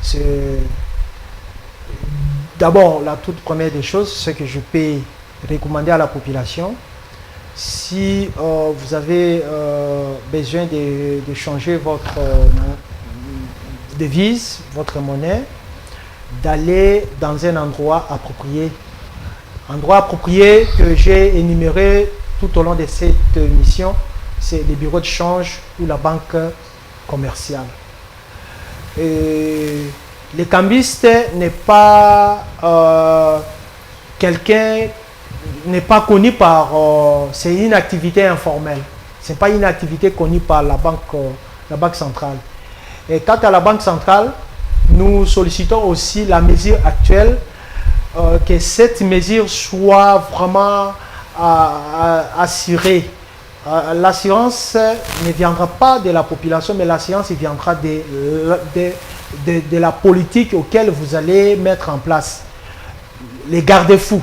C'est d'abord la toute première des choses, ce que je peux recommander à la population. Si vous avez besoin de changer votre devise, votre monnaie, d'aller dans un endroit approprié. Endroit approprié que j'ai énuméré tout au long de cette mission, c'est les bureaux de change ou la banque commerciale. Et le cambiste n'est pas quelqu'un, n'est pas connu par... c'est une activité informelle. Ce n'est pas une activité connue par la banque centrale. Et quant à la banque centrale, nous sollicitons aussi la mesure actuelle, que cette mesure soit vraiment assurée. L'assurance ne viendra pas de la population, mais l'assurance viendra de la politique auquel vous allez mettre en place. Les garde-fous,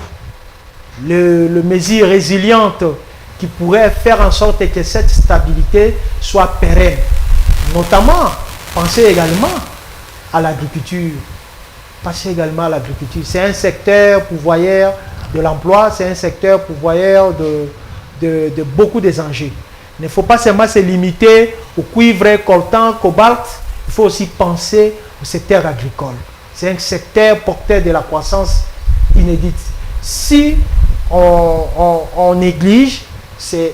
les mesures résilientes qui pourraient faire en sorte que cette stabilité soit pérenne. Notamment, pensez également à l'agriculture. Pensez également à l'agriculture. C'est un secteur pourvoyeur de l'emploi, c'est un secteur pourvoyeur de beaucoup des enjeux. Il ne faut pas seulement se limiter au cuivre, coltan, cobalt, il faut aussi penser au secteur agricole. C'est un secteur porteur de la croissance inédite. Si on néglige, c'est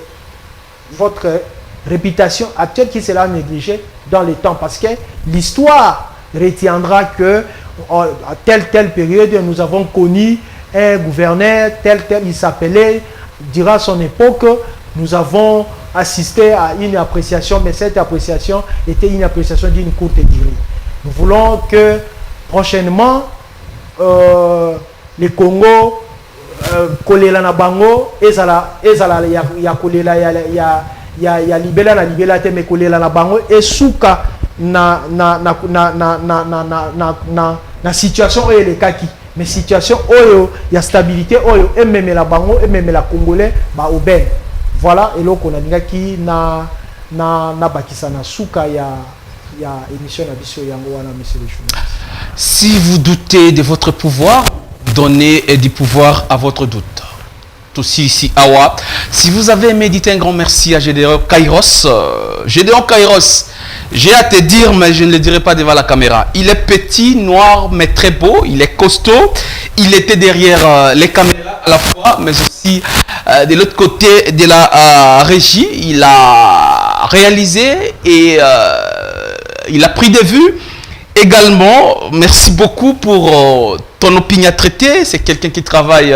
votre réputation actuelle qui sera négligée dans le temps, parce que l'histoire retiendra que à telle période nous avons connu un gouverneur tel il s'appelait, durant son époque nous avons assisté à une appréciation, mais cette appréciation était une appréciation d'une courte durée. Nous voulons que prochainement le Congo kolela na bango ezala ya kolela ya libela te, me kolela na bango esuka na situation oyo elekaki, mais situation oyo ya stabilité oyo ememela bango ememela congolais ba aubaine. Voilà eloko na lingaki na bakisa na suka ya émission na biso yango wana, monsieur le journaliste. Si vous doutez de votre pouvoir, donnez du pouvoir à votre doute. Aussi ici, Awa. Si vous avez médité, un grand merci à Gédéon Kairos. Gédéon Kairos, j'ai à te dire, mais je ne le dirai pas devant la caméra. Il est petit, noir, mais très beau. Il est costaud. Il était derrière les caméras à la fois, mais aussi de l'autre côté de la régie. Il a réalisé et il a pris des vues. Également, merci beaucoup pour ton opiniâtreté. C'est quelqu'un qui travaille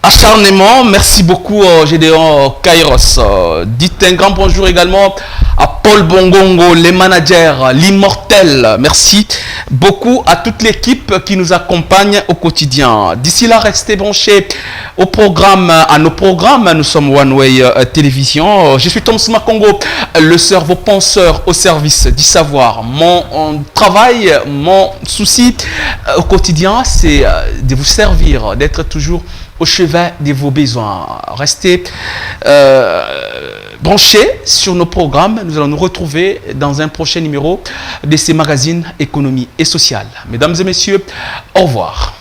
acharnement. Merci beaucoup, Gédéon Kairos. Dites un grand bonjour également à Paul Bongongo, les managers, l'immortel. Merci beaucoup à toute l'équipe qui nous accompagne au quotidien. D'ici là, restez branchés au programme, à nos programmes. Nous sommes One Way Télévision. Je suis Tom Smakongo, le cerveau penseur au service du savoir. Mon travail, mon souci au quotidien, c'est de vous servir, d'être toujours au chevet de vos besoins. Restez branchés sur nos programmes. Nous allons nous retrouver dans un prochain numéro de ces magazines économie et sociale. Mesdames et messieurs, au revoir.